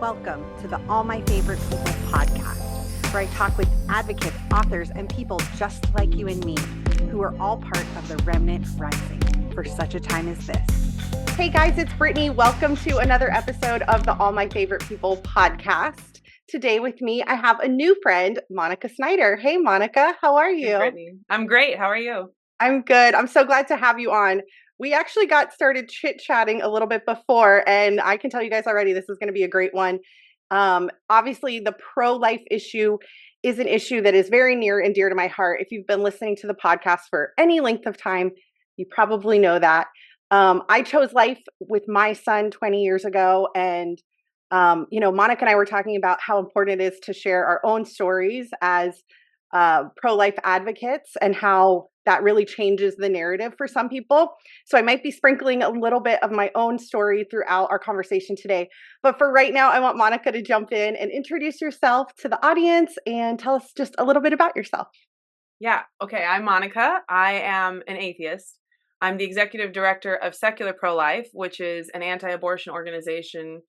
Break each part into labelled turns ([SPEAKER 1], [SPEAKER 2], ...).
[SPEAKER 1] Welcome to the All My Favorite People podcast, where I talk with advocates, authors, and people just like you and me who are all part of the remnant rising for such a time as this. Hey guys, it's Brittany. Welcome to another episode of the All My Favorite People podcast. Today with me, I have a new friend, Monica Snyder. Hey Monica, how are you?
[SPEAKER 2] Hey, Brittany. I'm great. How are you?
[SPEAKER 1] I'm good. I'm so glad to have you on. We actually got started chit-chatting a little bit before, and I can tell you guys already this is going to be a great one. Obviously, the pro-life issue is an issue that is very near and dear to my heart. If you've been listening to the podcast for any length of time, you probably know that. I chose life with my son 20 years ago, and Monica and I were talking about how important it is to share our own stories as pro-life advocates and how that really changes the narrative for some people. So I might be sprinkling a little bit of my own story throughout our conversation today. But for right now, I want Monica to jump in and introduce yourself to the audience and tell us just a little bit about yourself.
[SPEAKER 2] Yeah. Okay. I'm Monica. I am an atheist. I'm the executive director of Secular Pro-Life, which is an anti-abortion organization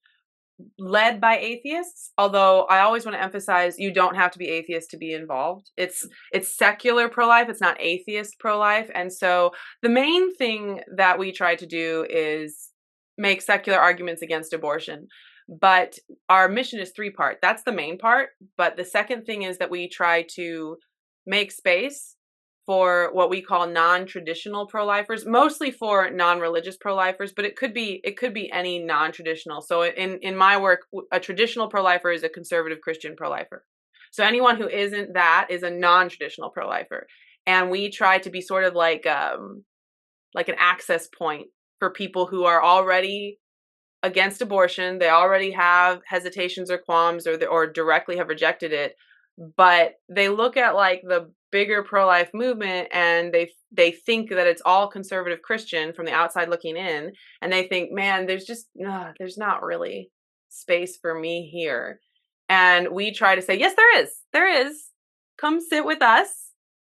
[SPEAKER 2] led by atheists, although I always want to emphasize you don't have to be atheist to be involved. It's secular pro-life, it's not atheist pro-life. And so the main thing that we try to do is make secular arguments against abortion. But our mission is three-part. That's the main part. But the second thing is that we try to make space for what we call non-traditional pro-lifers, mostly for non-religious pro-lifers, but it could be any non-traditional. So in my work, a traditional pro-lifer is a conservative Christian pro-lifer. So anyone who isn't that is a non-traditional pro-lifer. And we try to be sort of like an access point for people who are already against abortion. They already have hesitations or qualms or directly have rejected it. But they look at like the bigger pro-life movement and they think that it's all conservative Christian from the outside looking in. And they think, man, there's not really space for me here. And we try to say, yes, there is. Come sit with us.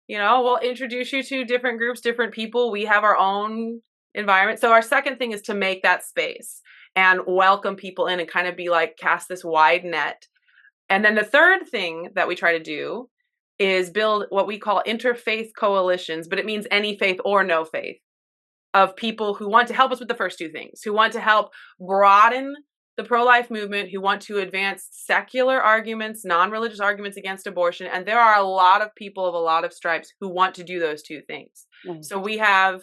[SPEAKER 2] We'll introduce you to different groups, different people. We have our own environment. So our second thing is to make that space and welcome people in and kind of be like, cast this wide net. And then the third thing that we try to do is build what we call interfaith coalitions, but it means any faith or no faith, of people who want to help us with the first two things, who want to help broaden the pro-life movement, who want to advance secular arguments, non-religious arguments against abortion. And there are a lot of people of a lot of stripes who want to do those two things. Mm-hmm. So we have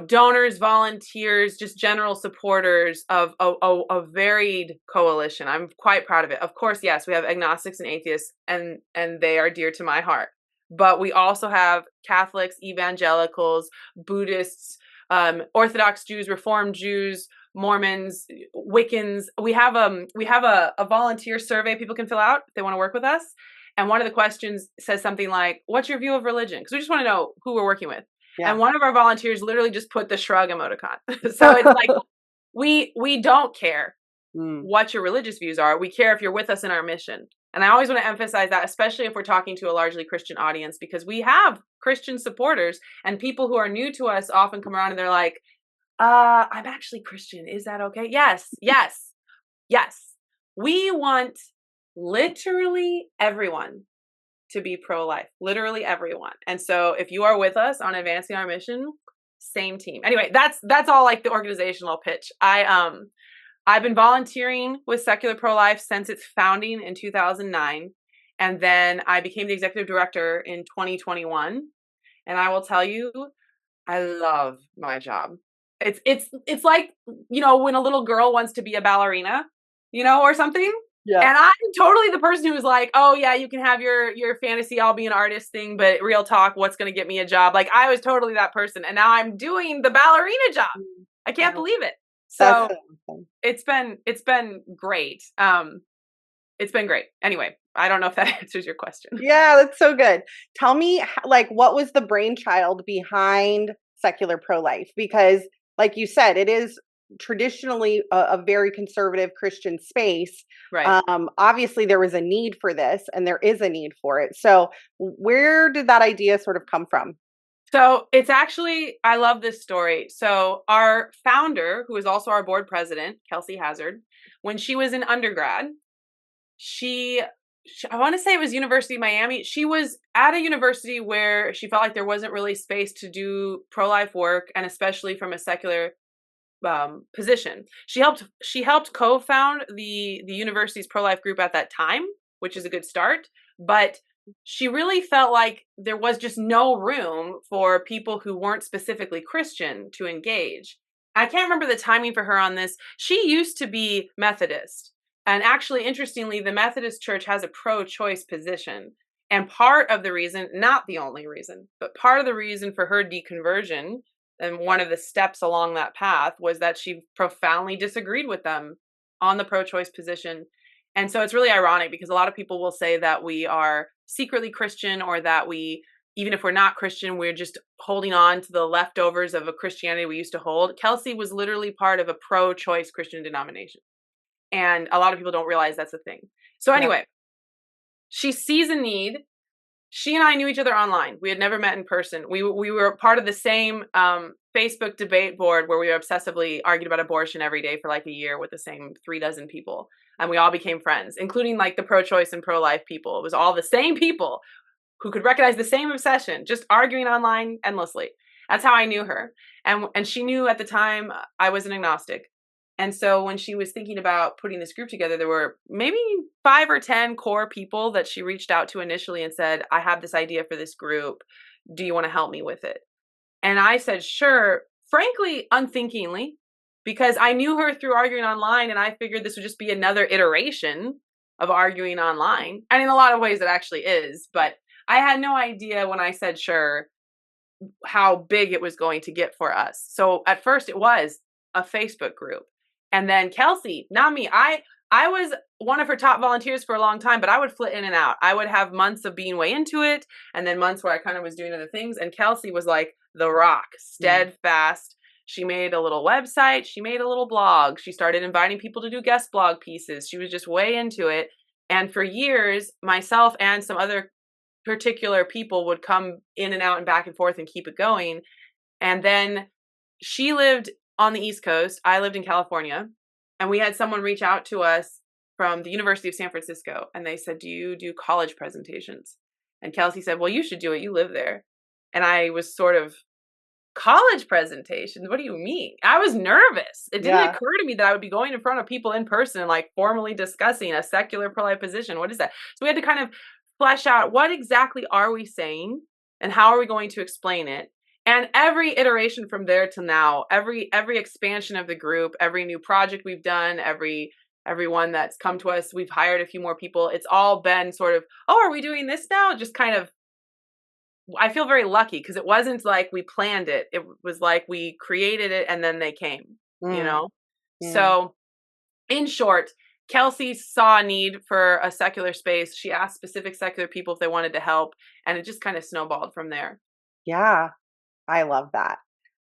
[SPEAKER 2] donors, volunteers, just general supporters of a varied coalition. I'm quite proud of it. Of course, yes, we have agnostics and atheists, and they are dear to my heart. But we also have Catholics, evangelicals, Buddhists, Orthodox Jews, Reformed Jews, Mormons, Wiccans. We have a volunteer survey people can fill out if they want to work with us. And one of the questions says something like, "What's your view of religion?" Because we just want to know who we're working with. Yeah. And one of our volunteers literally just put the shrug emoticon. So it's like, we don't care what your religious views are. We care if you're with us in our mission. And I always want to emphasize that, especially if we're talking to a largely Christian audience, because we have Christian supporters, and people who are new to us often come around and they're like, I'm actually Christian. Is that okay? Yes. We want literally everyone to be pro-life, literally everyone. And so if you are with us on advancing our mission, same team. Anyway, that's all like the organizational pitch. I've been volunteering with Secular Pro-Life since its founding in 2009. And then I became the executive director in 2021. And I will tell you, I love my job. It's like, when a little girl wants to be a ballerina, or something. Yeah. And I'm totally the person who was like, oh yeah, you can have your fantasy, I'll be an artist thing, but real talk, what's going to get me a job? Like I was totally that person. And now I'm doing the ballerina job. I can't believe it. So it's been great. It's been great. Anyway, I don't know if that answers your question.
[SPEAKER 1] Yeah, that's so good. Tell me, what was the brainchild behind Secular Pro-Life? Because like you said, it is traditionally a very conservative Christian space. Right. Obviously, there was a need for this, and there is a need for it. So where did that idea sort of come from?
[SPEAKER 2] So it's actually, I love this story. So our founder, who is also our board president, Kelsey Hazard, when she was in undergrad, she, I want to say it was University of Miami. She was at a university where she felt like there wasn't really space to do pro-life work, and especially from a secular position. She helped co-found the university's pro-life group at that time, which is a good start. But she really felt like there was just no room for people who weren't specifically Christian to engage. I can't remember the timing for her on this. She used to be Methodist. And actually, interestingly, the Methodist Church has a pro-choice position. And part of the reason, not the only reason, but part of the reason for her deconversion and one of the steps along that path was that she profoundly disagreed with them on the pro-choice position. And so it's really ironic because a lot of people will say that we are secretly Christian, or that we, even if we're not Christian, we're just holding on to the leftovers of a Christianity we used to hold. Kelsey was literally part of a pro-choice Christian denomination. And a lot of people don't realize that's a thing. So
[SPEAKER 1] Yeah.
[SPEAKER 2] anyway, she sees a need. She and I knew each other online. We had never met in person. We were part of the same Facebook debate board where we were obsessively argued about abortion every day for like a year with the same 36 people. And we all became friends, including like the pro-choice and pro-life people. It was all the same people who could recognize the same obsession, just arguing online endlessly. That's how I knew her. And she knew at the time I was an agnostic. And so when she was thinking about putting this group together, there were maybe 5 or 10 core people that she reached out to initially and said, I have this idea for this group. Do you want to help me with it? And I said, sure, frankly, unthinkingly, because I knew her through arguing online, and I figured this would just be another iteration of arguing online. And in a lot of ways, it actually is. But I had no idea when I said sure how big it was going to get for us. So at first, it was a Facebook group. And then Kelsey, not me. I was one of her top volunteers for a long time, but I would flit in and out. I would have months of being way into it, and then months where I kind of was doing other things. And Kelsey was like the rock, steadfast. She made a little website. She made a little blog. She started inviting people to do guest blog pieces. She was just way into it. And for years, myself and some other particular people would come in and out and back and forth and keep it going. And then she lived on the East Coast. I lived in California. And we had someone reach out to us from the University of San Francisco. And they said, do you do college presentations? And Kelsey said, well, you should do it. You live there. And I was sort of, college presentations? What do you mean? I was nervous. It didn't
[SPEAKER 1] Yeah.
[SPEAKER 2] occur to me that I would be going in front of people in person and like formally discussing a secular pro-life position. What is that? So we had to kind of flesh out what exactly are we saying and how are we going to explain it? And every iteration from there to now, every expansion of the group, every new project we've done, everyone that's come to us, we've hired a few more people. It's all been sort of, oh, are we doing this now? Just kind of, I feel very lucky because it wasn't like we planned it. It was like we created it and then they came, you
[SPEAKER 1] Mm,
[SPEAKER 2] know?
[SPEAKER 1] mm.
[SPEAKER 2] So in short, Kelsey saw a need for a secular space. She asked specific secular people if they wanted to help, and it just kind of snowballed from there.
[SPEAKER 1] Yeah, I love that.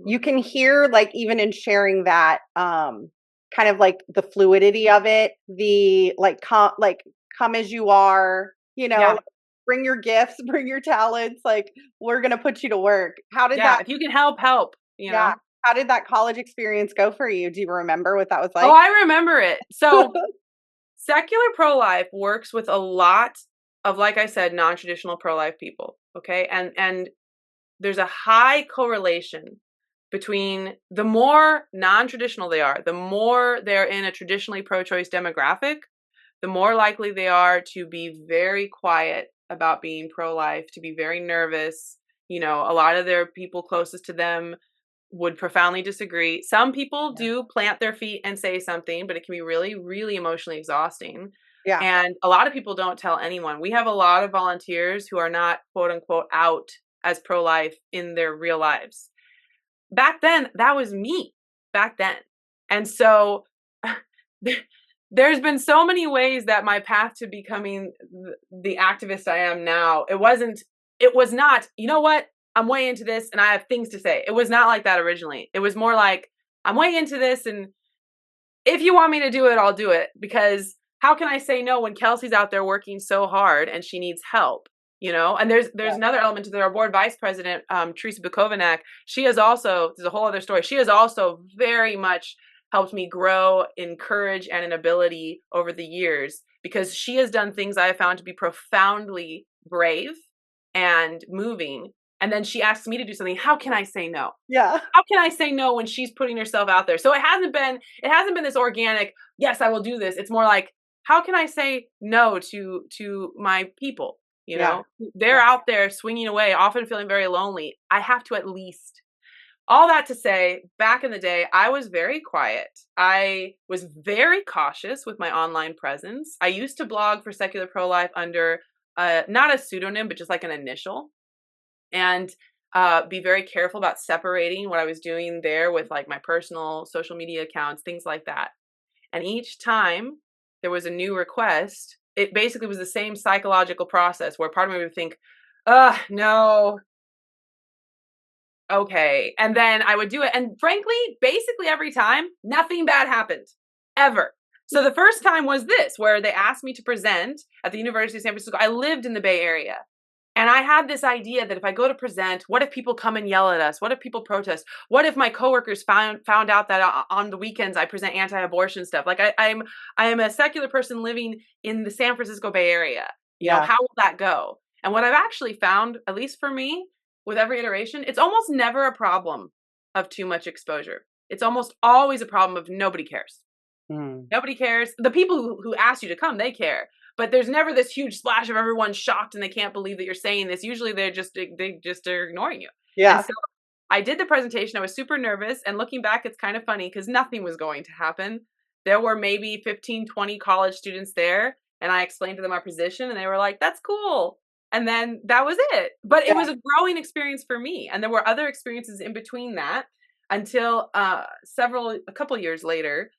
[SPEAKER 1] You can hear, like, even in sharing that, kind of like the fluidity of it, the like come as you are,
[SPEAKER 2] Yeah.
[SPEAKER 1] like, bring your gifts, bring your talents, like we're gonna put you to work. How did
[SPEAKER 2] Yeah.
[SPEAKER 1] that
[SPEAKER 2] If you can help, help, you
[SPEAKER 1] yeah,
[SPEAKER 2] know?
[SPEAKER 1] how did that college experience go for you? Do you remember what that was
[SPEAKER 2] Oh,
[SPEAKER 1] like?
[SPEAKER 2] I remember it. So secular pro-life works with a lot of, like I said, non-traditional pro-life people. Okay. And there's a high correlation between the more non-traditional they are, the more they're in a traditionally pro-choice demographic, the more likely they are to be very quiet about being pro-life, to be very nervous. You know, a lot of their people closest to them would profoundly disagree. Some people
[SPEAKER 1] Yeah.
[SPEAKER 2] do plant their feet and say something, but it can be really, really emotionally exhausting.
[SPEAKER 1] Yeah.
[SPEAKER 2] And a lot of people don't tell anyone. We have a lot of volunteers who are not quote unquote out as pro life in their real lives. Back then, that was me back then. And so there's been so many ways that my path to becoming the activist I am now, it was not, you know what? I'm way into this and I have things to say. It was not like that originally. It was more like, I'm way into this, and if you want me to do it, I'll do it, because how can I say no when Kelsey's out there working so hard and she needs help? And there's another element to our board vice president, Teresa Bukovac. She has also, there's a whole other story. She has also very much helped me grow in courage and in ability over the years, because she has done things I have found to be profoundly brave and moving. And then she asks me to do something. How can I say no?
[SPEAKER 1] Yeah.
[SPEAKER 2] How can I say no when she's putting herself out there? So it hasn't been this organic, yes, I will do this. It's more like, how can I say no to my people?
[SPEAKER 1] Yeah.
[SPEAKER 2] They're
[SPEAKER 1] Yeah.
[SPEAKER 2] out there swinging away, often feeling very lonely. I have to at least. All that to say, back in the day, I was very quiet. I was very cautious with my online presence. I used to blog for Secular Pro Life under not a pseudonym, but just like an initial, and be very careful about separating what I was doing there with like my personal social media accounts, things like that. And each time there was a new request, it basically was the same psychological process where part of me would think, no, okay. And then I would do it. And frankly, basically every time, nothing bad happened ever. So the first time was this, where they asked me to present at the University of San Francisco. I lived in the Bay Area. And I had this idea that if I go to present, what if people come and yell at us? What if people protest? What if my coworkers found out that on the weekends I present anti-abortion stuff? Like I am a secular person living in the San Francisco Bay Area.
[SPEAKER 1] Yeah.
[SPEAKER 2] How will that go? And what I've actually found, at least for me, with every iteration, it's almost never a problem of too much exposure. It's almost always a problem of nobody cares.
[SPEAKER 1] Mm.
[SPEAKER 2] Nobody cares. The people who ask you to come, they care. But there's never this huge splash of everyone shocked and they can't believe that you're saying this. Usually they just are ignoring you. And
[SPEAKER 1] Yeah.
[SPEAKER 2] so I did the presentation. I was super nervous. And looking back, it's kind of funny because nothing was going to happen. There were maybe 15, 20 college students there. And I explained to them our position and they were like, that's cool. And then that was it. But it
[SPEAKER 1] Yeah.
[SPEAKER 2] was a growing experience for me. And there were other experiences in between that until a couple years later,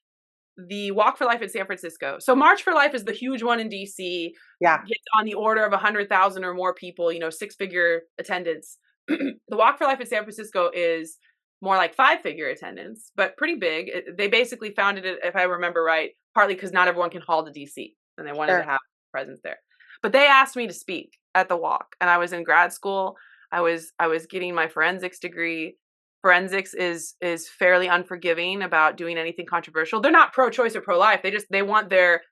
[SPEAKER 2] the Walk for Life in San Francisco. So March for Life is the huge one in DC,
[SPEAKER 1] Yeah.
[SPEAKER 2] gets on the order of 100,000 or more people, six-figure attendance. The Walk for Life in San Francisco is more like five-figure attendance, but pretty big. They basically founded it, if I remember right, partly because not everyone can haul to DC, and they wanted to
[SPEAKER 1] Sure.
[SPEAKER 2] have a presence there. But they asked me to speak at the Walk, and I was in grad school. I was getting my forensics degree. Forensics is fairly unforgiving about doing anything controversial. They're not pro-choice or pro-life. They want their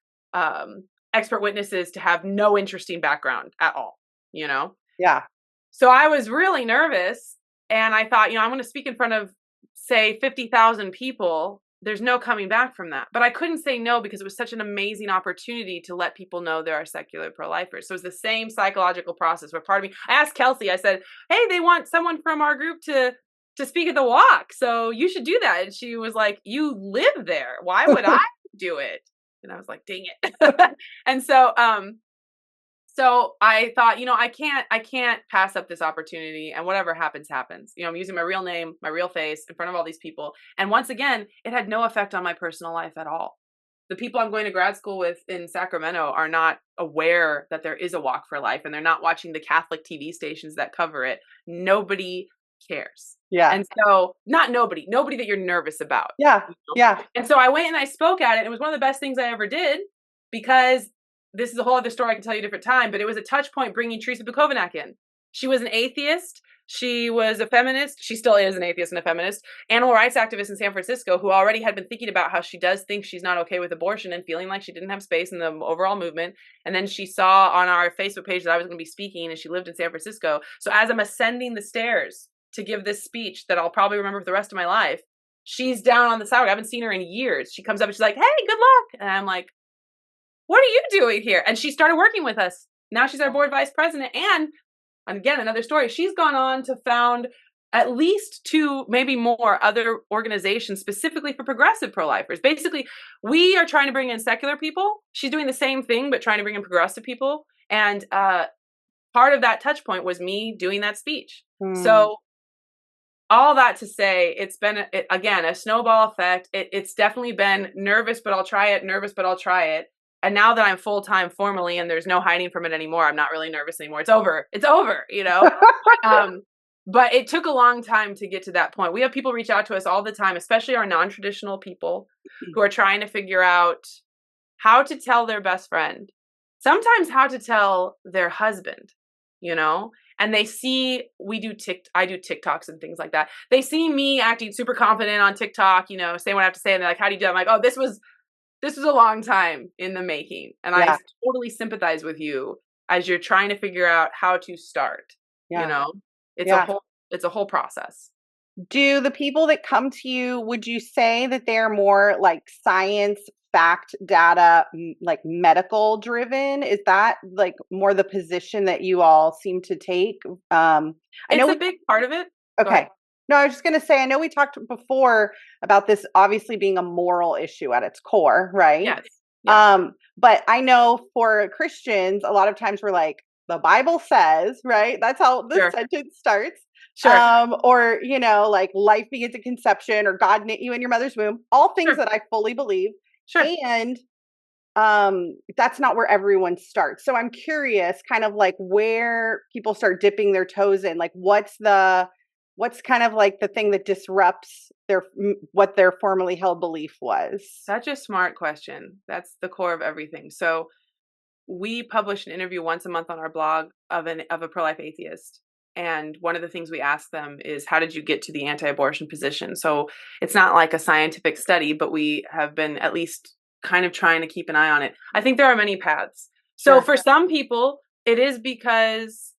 [SPEAKER 2] expert witnesses to have no interesting background at all.
[SPEAKER 1] Yeah.
[SPEAKER 2] So I was really nervous, and I thought, I'm going to speak in front of, say, 50,000 people. There's no coming back from that. But I couldn't say no because it was such an amazing opportunity to let people know there are secular pro-lifers. So it was the same psychological process where part of me, I asked Kelsey, I said, hey, they want someone from our group to speak at the Walk. So you should do that. And she was like, you live there. Why would I do it? And I was like, dang it. And so I thought, I can't pass up this opportunity, and whatever happens, happens. I'm using my real name, my real face in front of all these people. And once again, it had no effect on my personal life at all. The people I'm going to grad school with in Sacramento are not aware that there is a Walk for Life, and they're not watching the Catholic TV stations that cover it. Nobody cares.
[SPEAKER 1] Yeah.
[SPEAKER 2] And so nobody that you're nervous about.
[SPEAKER 1] Yeah. Yeah.
[SPEAKER 2] And so I went and I spoke at it. And it was one of the best things I ever did, because this is a whole other story I can tell you a different time, but it was a touch point bringing Teresa Bukovac in. She was an atheist. She was a feminist. She still is an atheist and a feminist, animal rights activist in San Francisco, who already had been thinking about how she does think she's not okay with abortion and feeling like she didn't have space in the overall movement. And then she saw on our Facebook page that I was going to be speaking, and she lived in San Francisco. So as I'm ascending the stairs to give this speech that I'll probably remember for the rest of my life, she's down on the sidewalk. I haven't seen her in years. She comes up and she's like, hey, good luck. And I'm like, what are you doing here? And she started working with us. Now she's our board vice president. And again, another story. She's gone on to found at least two, maybe more other organizations specifically for progressive pro-lifers. Basically, we are trying to bring in secular people. She's doing the same thing, but trying to bring in progressive people. And part of that touch point was me doing that speech. So all that to say, it's been, again, a snowball effect. It's definitely been nervous, but I'll try it, nervous, but I'll try it. And now that I'm full-time formally and there's no hiding from it anymore, I'm not really nervous anymore. It's over. It's over, But it took a long time to get to that point. We have people reach out to us all the time, especially our non-traditional people who are trying to figure out how to tell their best friend, sometimes how to tell their husband, you know? And they see I do TikToks and things like that. They see me acting super confident on TikTok, saying what I have to say, and they're like, "How do you do that?" I'm like, "Oh, this was a long time in the making." And I
[SPEAKER 1] Yeah.
[SPEAKER 2] totally sympathize with you as you're trying to figure out how to start, you
[SPEAKER 1] Yeah.
[SPEAKER 2] know? It's a
[SPEAKER 1] Yeah.
[SPEAKER 2] whole it's a whole process.
[SPEAKER 1] Do the people that come to you, would you say that they're more like science, fact, data, like medical driven? Is that like more the position that you all seem to take? I
[SPEAKER 2] It's
[SPEAKER 1] know
[SPEAKER 2] a
[SPEAKER 1] we,
[SPEAKER 2] big part of it. Go
[SPEAKER 1] okay.
[SPEAKER 2] ahead.
[SPEAKER 1] No, I was just going to say, I know we talked before about this obviously being a moral issue at its core, right?
[SPEAKER 2] Yes. Yes.
[SPEAKER 1] But I know for Christians, a lot of times we're like, the Bible says, right? That's how the
[SPEAKER 2] Sure.
[SPEAKER 1] sentence starts.
[SPEAKER 2] Sure.
[SPEAKER 1] Or, like life begins at conception or God knit you in your mother's womb, all things
[SPEAKER 2] Sure.
[SPEAKER 1] that I fully believe.
[SPEAKER 2] Sure.
[SPEAKER 1] And that's not where everyone starts. So I'm curious kind of like where people start dipping their toes in, like what's kind of like the thing that disrupts what their formerly held belief was.
[SPEAKER 2] Such a smart question. That's the core of everything. So we publish an interview once a month on our blog of a pro-life atheist. And one of the things we ask them is, how did you get to the anti-abortion position? So it's not like a scientific study, but we have been at least kind of trying to keep an eye on it. I think there are many paths. So
[SPEAKER 1] Sure.
[SPEAKER 2] for some people, it is because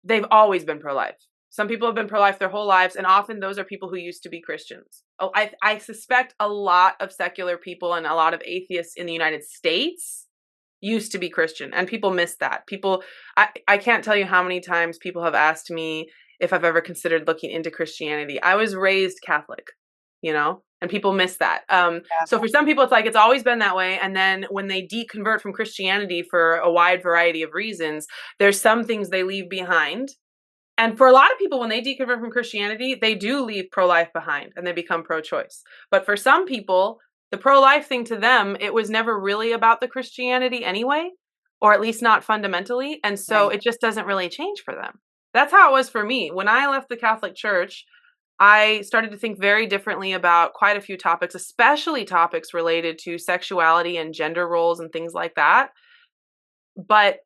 [SPEAKER 2] they've always been pro-life. Some people have been pro-life their whole lives, and often those are people who used to be Christians. Oh, I suspect a lot of secular people and a lot of atheists in the United States used to be Christian, and people miss that. I can't tell you how many times people have asked me if I've ever considered looking into Christianity. I was raised Catholic, and people miss that.
[SPEAKER 1] Yeah.
[SPEAKER 2] So for some people, it's like it's always been that way. And then when they deconvert from Christianity for a wide variety of reasons, there's some things they leave behind. And for a lot of people, when they deconvert from Christianity, they do leave pro-life behind and they become pro-choice. But for some people, the pro-life thing to them, it was never really about the Christianity anyway, or at least not fundamentally. And so
[SPEAKER 1] Right.
[SPEAKER 2] it just doesn't really change for them. That's how it was for me. When I left the Catholic Church, I started to think very differently about quite a few topics, especially topics related to sexuality and gender roles and things like that. But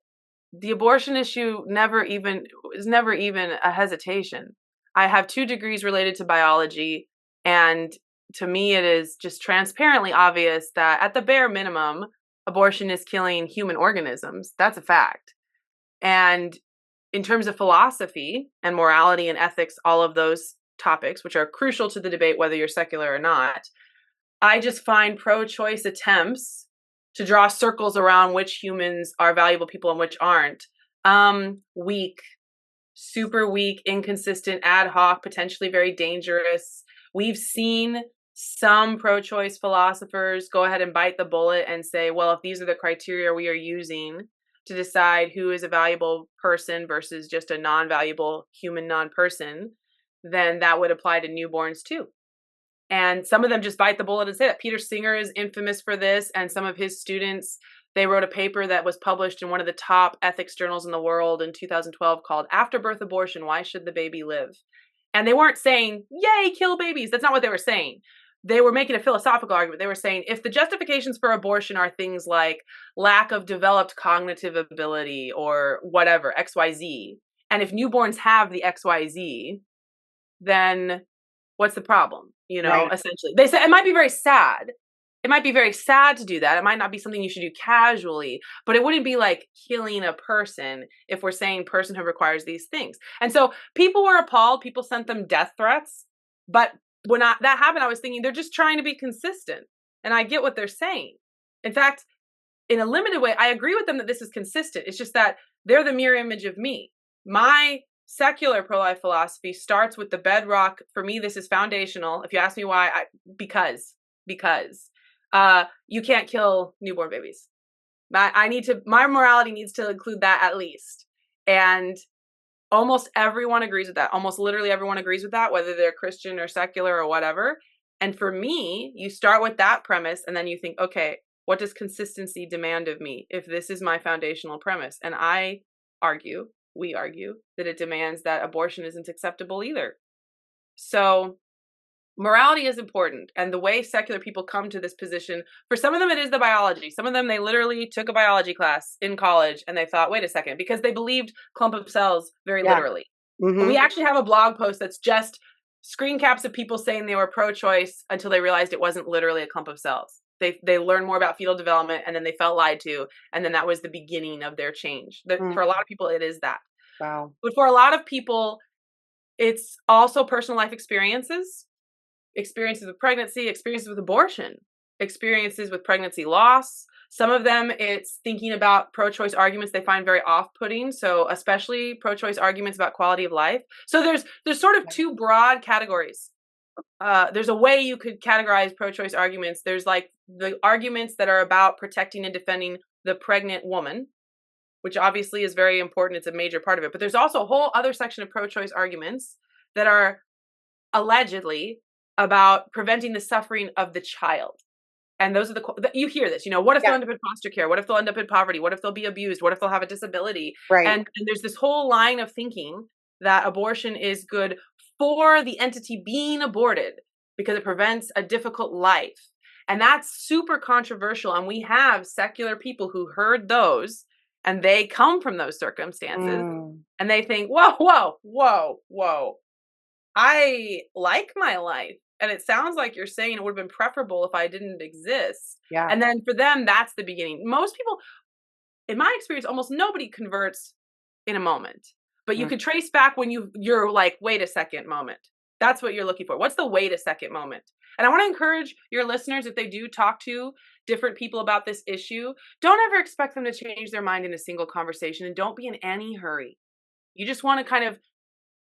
[SPEAKER 2] the abortion issue never even a hesitation. I have 2 degrees related to biology, and to me it is just transparently obvious that at the bare minimum, abortion is killing human organisms. That's a fact. And in terms of philosophy and morality and ethics, all of those topics, which are crucial to the debate whether you're secular or not, I just find pro-choice attempts to draw circles around which humans are valuable people and which aren't weak, super weak, inconsistent, ad hoc, potentially very dangerous. We've seen some pro-choice philosophers go ahead and bite the bullet and say, well, if these are the criteria we are using to decide who is a valuable person versus just a non-valuable human non-person, then that would apply to newborns too. And some of them just bite the bullet and say that. Peter Singer is infamous for this, and some of his students, they wrote a paper that was published in one of the top ethics journals in the world in 2012 called After Birth Abortion, Why Should the Baby Live? And they weren't saying, yay, kill babies. That's not what they were saying. They were making a philosophical argument. They were saying, if the justifications for abortion are things like lack of developed cognitive ability or whatever, XYZ, and if newborns have the XYZ, then what's the problem?
[SPEAKER 1] Right.
[SPEAKER 2] Essentially. They said it might be very sad. It might be very sad to do that. It might not be something you should do casually, but it wouldn't be like killing a person if we're saying personhood requires these things. And so people were appalled. People sent them death threats. But when that happened, I was thinking they're just trying to be consistent. And I get what they're saying. In fact, in a limited way, I agree with them that this is consistent. It's just that they're the mirror image of me. My secular pro-life philosophy starts with the bedrock. For me, this is foundational. If you ask me why, because you can't kill newborn babies. My morality needs to include that at least. And almost everyone agrees with that. Almost literally everyone agrees with that, whether they're Christian or secular or whatever. And for me, you start with that premise and then you think, okay, what does consistency demand of me if this is my foundational premise? And we argue that it demands that abortion isn't acceptable either. So morality is important, and the way secular people come to this position, for some of them it is the biology. Some of them, they literally took a biology class in college and they thought, wait a second, because they believed clump of cells very
[SPEAKER 1] Yeah.
[SPEAKER 2] literally. We
[SPEAKER 1] Mhm.
[SPEAKER 2] actually have a blog post that's just screen caps of people saying they were pro-choice until they realized it wasn't literally a clump of cells. They learned more about fetal development, and then they felt lied to, and then that was the beginning of their change. For a lot
[SPEAKER 1] Mm.
[SPEAKER 2] of people it is that.
[SPEAKER 1] Wow.
[SPEAKER 2] But for a lot of people it's also personal life experiences, experiences with pregnancy, experiences with abortion, experiences with pregnancy loss. Some of them, it's thinking about pro-choice arguments they find very off-putting. So especially pro-choice arguments about quality of life. So there's sort of
[SPEAKER 1] Yeah.
[SPEAKER 2] two broad categories. There's a way you could categorize pro-choice arguments. There's like the arguments that are about protecting and defending the pregnant woman, which obviously is very important. It's a major part of it. But there's also a whole other section of pro-choice arguments that are allegedly about preventing the suffering of the child. And those are you hear this, what if they'll
[SPEAKER 1] Yeah.
[SPEAKER 2] end up in foster care? What if they'll end up in poverty? What if they'll be abused? What if they'll have a disability?
[SPEAKER 1] Right.
[SPEAKER 2] And there's this whole line of thinking that abortion is good for the entity being aborted because it prevents a difficult life. And that's super controversial. And we have secular people who heard those and they come from those circumstances
[SPEAKER 1] Mm.
[SPEAKER 2] and they think, whoa, whoa, whoa, whoa. I like my life. And it sounds like you're saying it would have been preferable if I didn't exist.
[SPEAKER 1] Yeah.
[SPEAKER 2] And then for them, that's the beginning. Most people, in my experience, almost nobody converts in a moment. But you
[SPEAKER 1] Mm.
[SPEAKER 2] could trace back when you're like, wait a second moment. That's what you're looking for. What's the wait a second moment? And I want to encourage your listeners, if they do talk to different people about this issue, don't ever expect them to change their mind in a single conversation, and don't be in any hurry. You just want to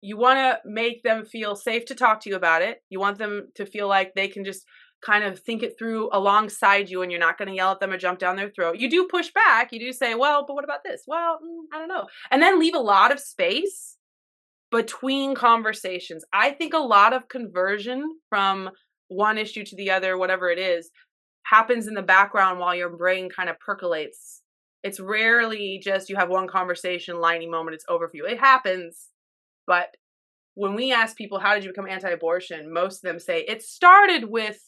[SPEAKER 2] you want to make them feel safe to talk to you about it. You want them to feel like they can just kind of think it through alongside you, and you're not going to yell at them or jump down their throat. You do push back. You do say, well, but what about this? Well, I don't know. And then leave a lot of space between conversations. I think a lot of conversion from one issue to the other, whatever it is, happens in the background while your brain kind of percolates. It's rarely just you have one conversation, lightning moment, it's over for you. It happens, but when we ask people, how did you become anti-abortion? Most of them say it started with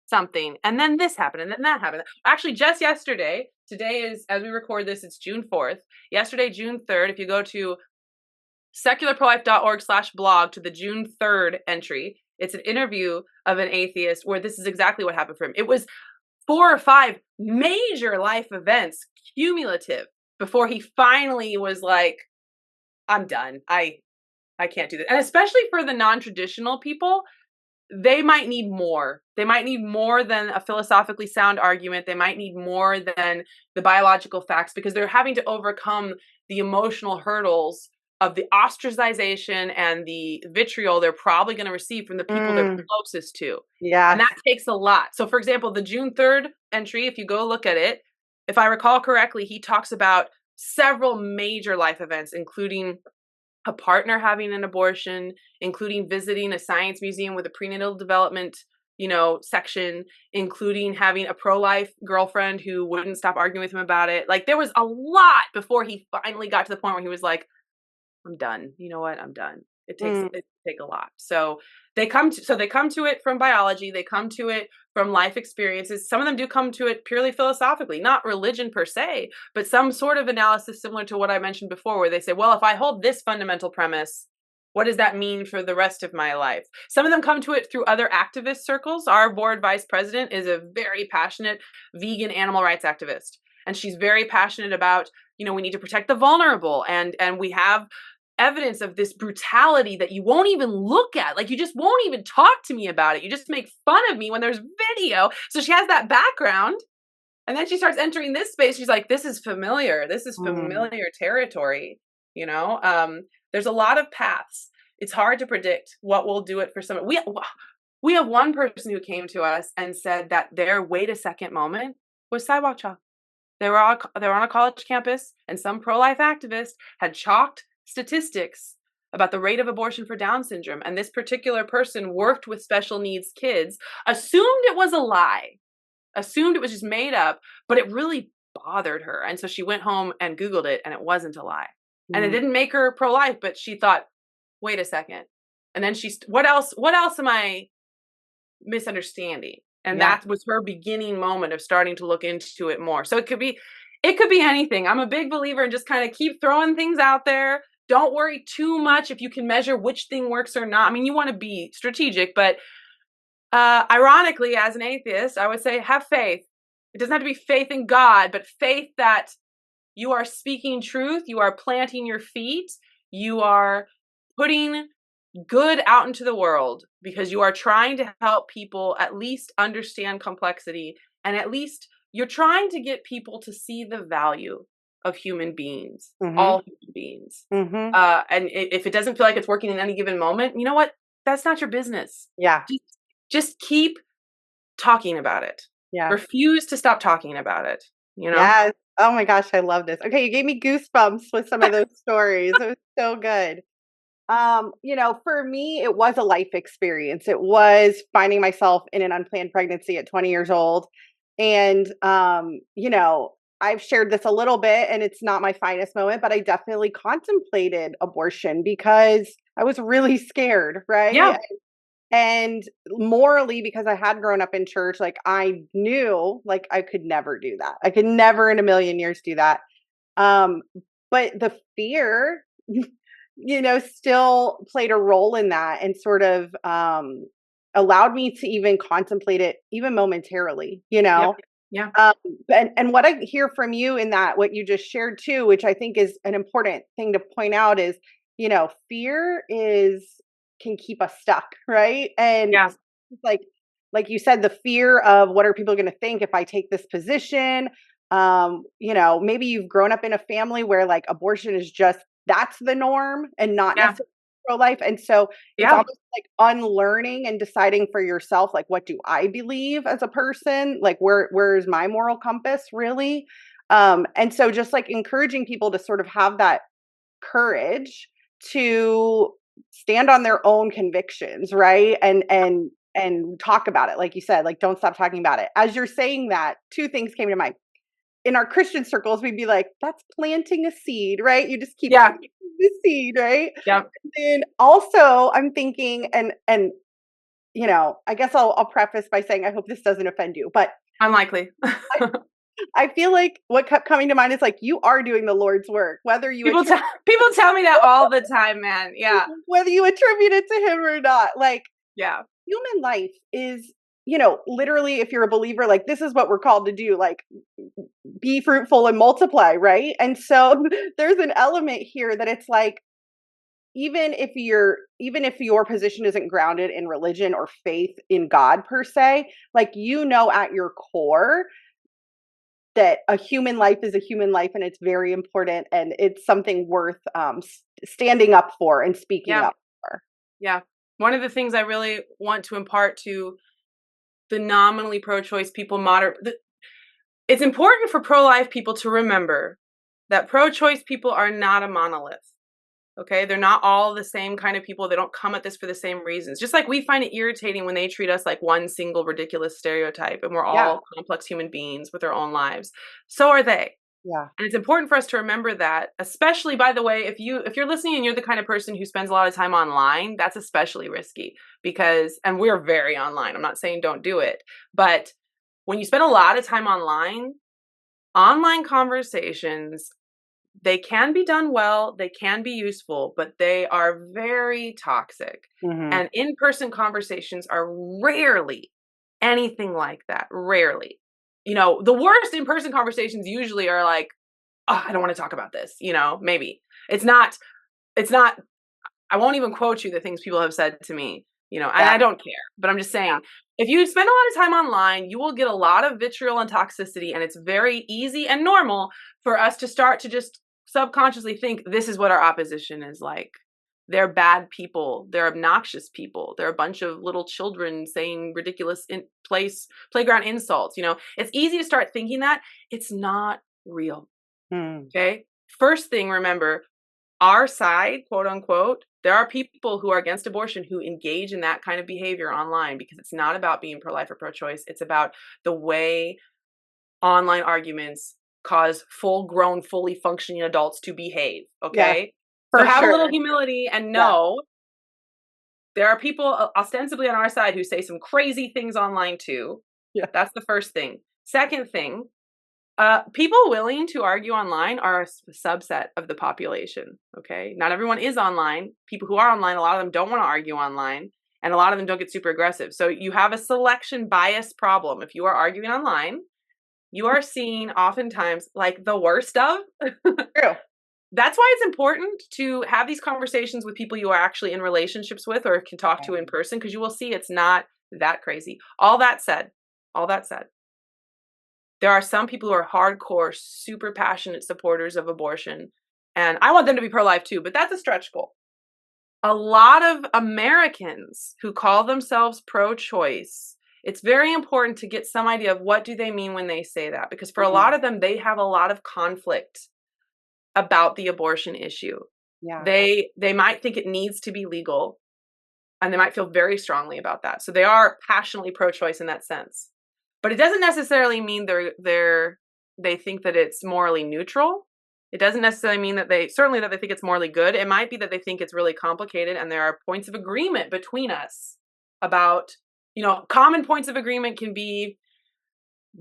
[SPEAKER 2] something, and then this happened, and then that happened. Actually, just yesterday, today is, as we record this, it's June 4th. Yesterday, June 3rd, if you go to secularprolife.org/blog to the June 3rd entry, it's an interview of an atheist where this is exactly what happened for him. It was 4 or 5 major life events, cumulative, before he finally was like, I'm done. I can't do this. And especially for the non-traditional people, they might need more. They might need more than a philosophically sound argument. They might need more than the biological facts, because they're having to overcome the emotional hurdles of the ostracization and the vitriol they're probably going to receive from the people they're
[SPEAKER 1] Mm.
[SPEAKER 2] closest to. And
[SPEAKER 1] Yes.
[SPEAKER 2] that takes a lot. So for example, the June 3rd entry, if you go look at it, if I recall correctly, he talks about several major life events, including a partner having an abortion, including visiting a science museum with a prenatal development, section, including having a pro-life girlfriend who wouldn't stop arguing with him about it. Like, there was a lot before he finally got to the point where he was like, I'm done. You know what? I'm done.
[SPEAKER 1] Mm.
[SPEAKER 2] It take a lot. So they come to it from biology. They come to it from life experiences. Some of them do come to it purely philosophically, not religion per se, but some sort of analysis similar to what I mentioned before, where they say, well, if I hold this fundamental premise, what does that mean for the rest of my life? Some of them come to it through other activist circles. Our board vice president is a very passionate vegan animal rights activist. And she's very passionate about, we need to protect the vulnerable. And we have evidence of this brutality that you won't even look at. Like, you just won't even talk to me about it. You just make fun of me when there's video. So she has that background. And then she starts entering this space. She's like, this is familiar. This is
[SPEAKER 1] Mm.
[SPEAKER 2] familiar territory. There's a lot of paths. It's hard to predict what will do it for some. We have one person who came to us and said that their wait a second moment was sidewalk chalk. They were on a college campus, and some pro-life activist had chalked statistics about the rate of abortion for Down syndrome. And this particular person worked with special needs kids, assumed it was a lie, assumed it was just made up, but it really bothered her. And so she went home and Googled it, and it wasn't a lie. And it
[SPEAKER 1] Mm.
[SPEAKER 2] didn't make her pro-life, but she thought, wait a second. And then what else am I misunderstanding. And
[SPEAKER 1] Yeah.
[SPEAKER 2] that was her beginning moment of starting to look into it more. So it could be anything. I'm a big believer in just kind of keep throwing things out there. Don't worry too much if you can measure which thing works or not. I mean, you want to be strategic, but ironically, as an atheist, I would say have faith. It doesn't have to be faith in God, but faith that you are speaking truth, you are planting your feet, you are putting good out into the world because you are trying to help people at least understand complexity, and at least you're trying to get people to see the value of human beings,
[SPEAKER 1] Mhm.
[SPEAKER 2] all human beings.
[SPEAKER 1] Mhm.
[SPEAKER 2] And if it doesn't feel like it's working in any given moment, you know what? That's not your business.
[SPEAKER 1] Yeah.
[SPEAKER 2] Just, just keep talking about it.
[SPEAKER 1] Yeah.
[SPEAKER 2] Refuse to stop talking about it, you know?
[SPEAKER 1] Yes. Oh my gosh, I love this. Okay, you gave me goosebumps with some of those stories. It was so good. For me, it was a life experience. It was finding myself in an unplanned pregnancy at 20 years old. And, I've shared this a little bit and it's not my finest moment, but I definitely contemplated abortion because I was really scared, right?
[SPEAKER 2] Yeah,
[SPEAKER 1] And morally, because I had grown up in church, like I knew like I could never do that. I could never in a million years do that. Um, but the fear, still played a role in that and sort of allowed me to even contemplate it even momentarily, you
[SPEAKER 2] yep,
[SPEAKER 1] know?
[SPEAKER 2] yeah,
[SPEAKER 1] Um, and what I hear from you in that, what you just shared too, which I think is an important thing to point out is, fear is can keep us stuck, right? And
[SPEAKER 2] yeah,
[SPEAKER 1] like like you said, the fear of what are people going to think if I take this position? Maybe you've grown up in a family where like abortion is just that's the norm and not
[SPEAKER 2] yeah,
[SPEAKER 1] necessarily pro-life. And so it's
[SPEAKER 2] yeah,
[SPEAKER 1] almost like unlearning and deciding for yourself, like, what do I believe as a person? Like, where's my moral compass really? And so just like encouraging people to sort of have that courage to stand on their own convictions, right? And talk about it. Like you said, like, don't stop talking about it. As you're saying that, two things came to mind. In our Christian circles, we'd be like, that's planting a seed, right? You just keep
[SPEAKER 2] yeah,
[SPEAKER 1] planting the seed, right?
[SPEAKER 2] yeah.
[SPEAKER 1] Then also I'm thinking, and I guess I'll preface by saying I hope this doesn't offend you, but
[SPEAKER 2] Unlikely.
[SPEAKER 1] I, I feel like what kept coming to mind is like you are doing the Lord's work, whether you
[SPEAKER 2] People
[SPEAKER 1] attribute
[SPEAKER 2] tell people tell me that all the time, man. Yeah,
[SPEAKER 1] whether you attribute it to him or not. Like
[SPEAKER 2] yeah,
[SPEAKER 1] human life is, literally, if you're a believer, like this is what we're called to do, like be fruitful and multiply, right? And so there's an element here that it's like even if your position isn't grounded in religion or faith in God per se, like at your core that a human life is a human life and it's very important and it's something worth standing up for and speaking
[SPEAKER 2] yeah,
[SPEAKER 1] up for.
[SPEAKER 2] yeah. One of the things I really want to impart to the nominally pro-choice people, it's important for pro-life people to remember that pro-choice people are not a monolith. Okay, they're not all the same kind of people. They don't come at this for the same reasons. Just like we find it irritating when they treat us like one single ridiculous stereotype and we're
[SPEAKER 1] Yeah,
[SPEAKER 2] all complex human beings with our own lives. So are they.
[SPEAKER 1] yeah,
[SPEAKER 2] And it's important for us to remember that, especially, by the way, if you're listening and you're the kind of person who spends a lot of time online, that's especially risky because, and we're very online. I'm not saying don't do it, but when you spend a lot of time online conversations, they can be done well, they can be useful, but they are very toxic.
[SPEAKER 1] hmm,
[SPEAKER 2] And in-person conversations are rarely anything like that. Rarely. The worst in-person conversations usually are like, oh, I don't want to talk about this, maybe. It's not, I won't even quote you the things people have said to me, and
[SPEAKER 1] yeah,
[SPEAKER 2] I don't care, but I'm just saying, if you spend a lot of time online, you will get a lot of vitriol and toxicity, and it's very easy and normal for us to start to just subconsciously think this is what our opposition is like. They're bad people. They're obnoxious people. They're a bunch of little children saying ridiculous playground insults. It's easy to start thinking that. It's not real.
[SPEAKER 1] mm,
[SPEAKER 2] Okay. First thing, remember, our side, quote unquote, there are people who are against abortion who engage in that kind of behavior online because it's not about being pro life or pro choice. It's about the way online arguments cause full grown, fully functioning adults to behave.
[SPEAKER 1] yeah,
[SPEAKER 2] Okay. So
[SPEAKER 1] for
[SPEAKER 2] have a little
[SPEAKER 1] sure.
[SPEAKER 2] humility and
[SPEAKER 1] Yeah,
[SPEAKER 2] know There are people ostensibly on our side who say some crazy things online too.
[SPEAKER 1] Yeah.
[SPEAKER 2] That's the first thing. Second thing, people willing to argue online are a subset of the population. Okay. Not everyone is online. People who are online, a lot of them don't want to argue online, and a lot of them don't get super aggressive. So you have a selection bias problem. If you are arguing online, you are seen oftentimes like the worst of.
[SPEAKER 1] True.
[SPEAKER 2] That's why it's important to have these conversations with people you are actually in relationships with or can talk to in person, because you will see it's not that crazy. All that said, there are some people who are hardcore, super passionate supporters of abortion. And I want them to be pro life too, but that's a stretch goal. A lot of Americans who call themselves pro choice, it's very important to get some idea of what do they mean when they say that, because for a lot of them, they have a lot of conflict about the abortion issue.
[SPEAKER 1] Yeah.
[SPEAKER 2] They might think it needs to be legal, and they might feel very strongly about that. So they are passionately pro-choice in that sense. But it doesn't necessarily mean they think that it's morally neutral. It doesn't necessarily mean that they think it's morally good. It might be that they think it's really complicated, and there are points of agreement between us about, common points of agreement can be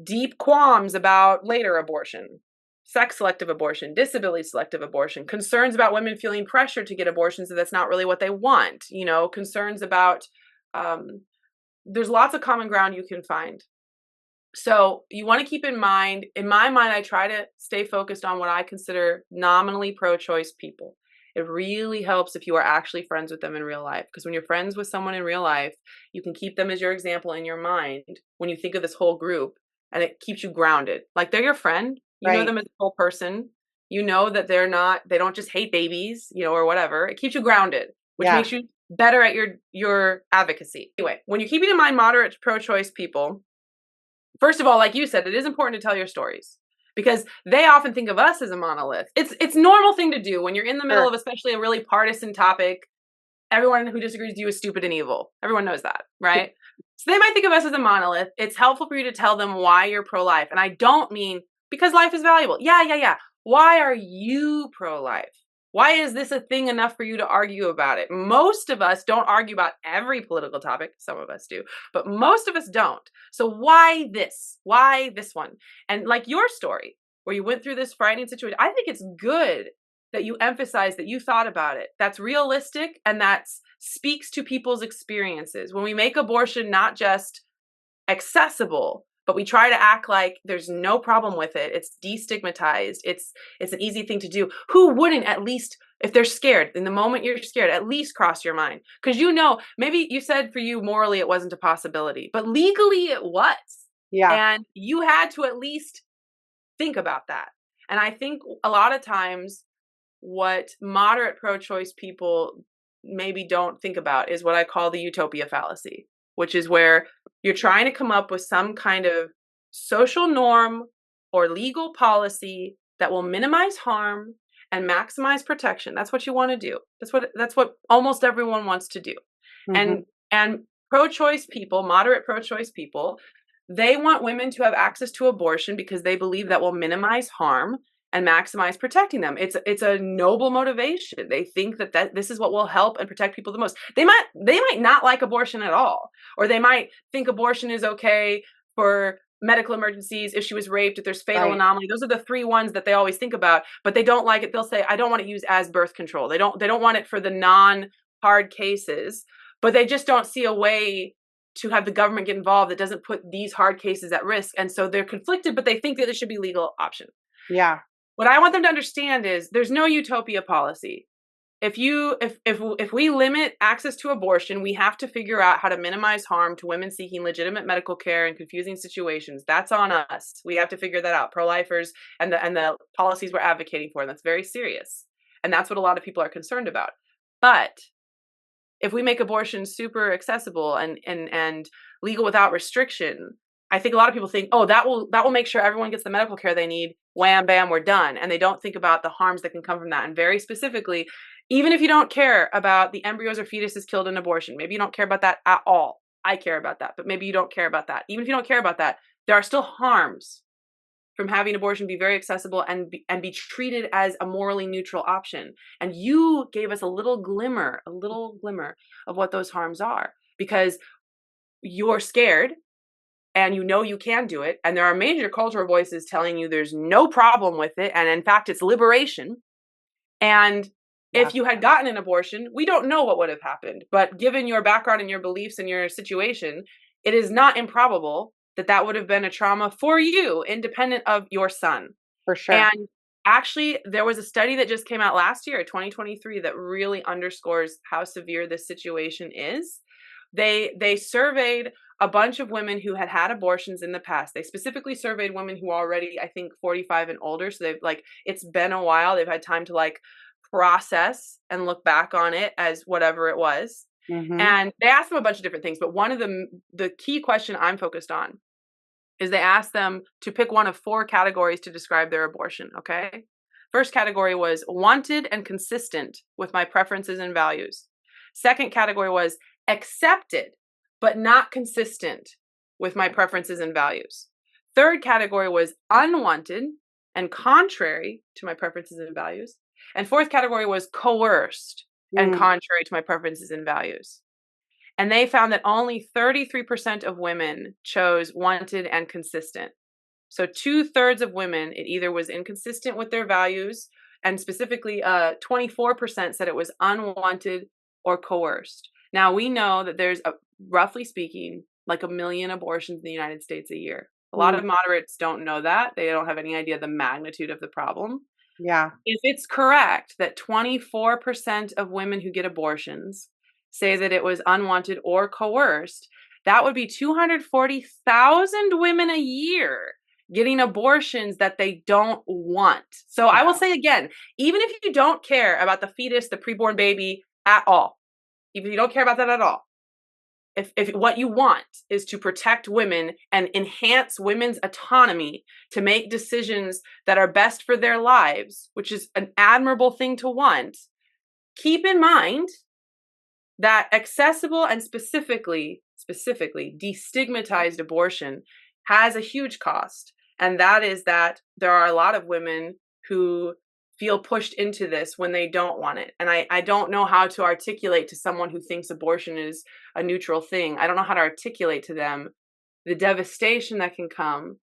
[SPEAKER 2] deep qualms about later abortion, sex selective abortion, disability selective abortion, concerns about women feeling pressure to get abortions so that's not really what they want, concerns about, there's lots of common ground you can find. So you want to keep in my mind, I try to stay focused on what I consider nominally pro-choice people. It really helps if you are actually friends with them in real life, because when you're friends with someone in real life, you can keep them as your example in your mind when you think of this whole group, and it keeps you grounded. Like, they're your friend. You know
[SPEAKER 1] Right.
[SPEAKER 2] them as a whole person. You know that they don't just hate babies, or whatever. It keeps you grounded, which
[SPEAKER 1] Yeah.
[SPEAKER 2] makes you better at your advocacy. Anyway, when you're keeping in mind moderate pro-choice people, first of all, like you said, it is important to tell your stories, because they often think of us as a monolith. It's a normal thing to do when you're in the middle
[SPEAKER 1] Sure.
[SPEAKER 2] of especially a really partisan topic. Everyone who disagrees with you is stupid and evil. Everyone knows that, right? So they might think of us as a monolith. It's helpful for you to tell them why you're pro-life. And I don't mean because life is valuable. Yeah. Why are you pro-life? Why is this a thing enough for you to argue about it? Most of us don't argue about every political topic. Some of us do, but most of us don't. So why this? Why this one? And like your story, where you went through this frightening situation, I think it's good that you emphasize that you thought about it. That's realistic, and that speaks to people's experiences. When we make abortion not just accessible, but we try to act like there's no problem with it, it's destigmatized, it's an easy thing to do. Who wouldn't, at least if they're scared, in the moment you're scared, at least cross your mind? Because maybe you said for you morally it wasn't a possibility, but legally it was.
[SPEAKER 1] Yeah.
[SPEAKER 2] And you had to at least think about that. And I think a lot of times what moderate pro-choice people maybe don't think about is what I call the utopia fallacy, which is where you're trying to come up with some kind of social norm or legal policy that will minimize harm and maximize protection. That's what you want to do. That's what almost everyone wants to do.
[SPEAKER 1] Hmm.
[SPEAKER 2] And pro-choice people, moderate pro-choice people, they want women to have access to abortion because they believe that will minimize harm and maximize protecting them. It's a noble motivation. They think that this is what will help and protect people the most. They might not like abortion at all, or they might think abortion is okay for medical emergencies, if she was raped, if there's fatal
[SPEAKER 1] Right.
[SPEAKER 2] anomaly. Those are the three ones that they always think about, but they don't like it. They'll say, I don't want it used as birth control. They don't want it for the non-hard cases, but they just don't see a way to have the government get involved that doesn't put these hard cases at risk. And so they're conflicted, but they think that it should be legal option.
[SPEAKER 1] Yeah.
[SPEAKER 2] What I want them to understand is there's no utopia policy. If we limit access to abortion, we have to figure out how to minimize harm to women seeking legitimate medical care in confusing situations. That's on us. We have to figure that out. Pro-lifers and the policies we're advocating for. That's very serious. And that's what a lot of people are concerned about. But if we make abortion super accessible and legal without restriction, I think a lot of people think, oh, that will make sure everyone gets the medical care they need. Wham, bam, we're done. And they don't think about the harms that can come from that. And very specifically, even if you don't care about the embryos or fetuses killed in abortion, maybe you don't care about that at all. I care about that, but maybe you don't care about that. Even if you don't care about that, there are still harms from having abortion be very accessible and be treated as a morally neutral option. And you gave us a little glimmer of what those harms are, because you're scared and you know you can do it. And there are major cultural voices telling you there's no problem with it. And in fact, it's liberation. And
[SPEAKER 1] Yeah,
[SPEAKER 2] if you had gotten an abortion, we don't know what would have happened. But given your background and your beliefs and your situation, it is not improbable that that would have been a trauma for you, independent of your son.
[SPEAKER 1] for sure.
[SPEAKER 2] And actually, there was a study that just came out last year, 2023, that really underscores how severe this situation is. They surveyed a bunch of women who had had abortions in the past. They specifically surveyed women who are already, I think, 45 and older. So they've like, it's been a while. They've had time to like process and look back on it as whatever it was.
[SPEAKER 1] Hmm.
[SPEAKER 2] And they asked them a bunch of different things, but one of the key question I'm focused on is they asked them to pick one of four categories to describe their abortion, okay? First category was wanted and consistent with my preferences and values. Second category was accepted, but not consistent with my preferences and values. Third category was unwanted and contrary to my preferences and values. And fourth category was coerced and
[SPEAKER 1] Mm.
[SPEAKER 2] contrary to my preferences and values. And they found that only 33% of women chose wanted and consistent. So 2/3 of women, it either was inconsistent with their values, and specifically 24% said it was unwanted or coerced. Now we know that there's roughly speaking, like 1 million abortions in the United States a year. A lot
[SPEAKER 1] Mm.
[SPEAKER 2] of moderates don't know that. They don't have any idea the magnitude of the problem.
[SPEAKER 1] Yeah.
[SPEAKER 2] If it's correct that 24% of women who get abortions say that it was unwanted or coerced, that would be 240,000 women a year getting abortions that they don't want. So I will
[SPEAKER 1] Wow.
[SPEAKER 2] say again, even if you don't care about the fetus, the preborn baby at all, even if you don't care about that at all, if what you want is to protect women and enhance women's autonomy to make decisions that are best for their lives, which is an admirable thing to want, keep in mind that accessible and specifically destigmatized abortion has a huge cost. And that is that there are a lot of women who feel pushed into this when they don't want it. And I don't know how to articulate to someone who thinks abortion is a neutral thing. I don't know how to articulate to them the devastation that can come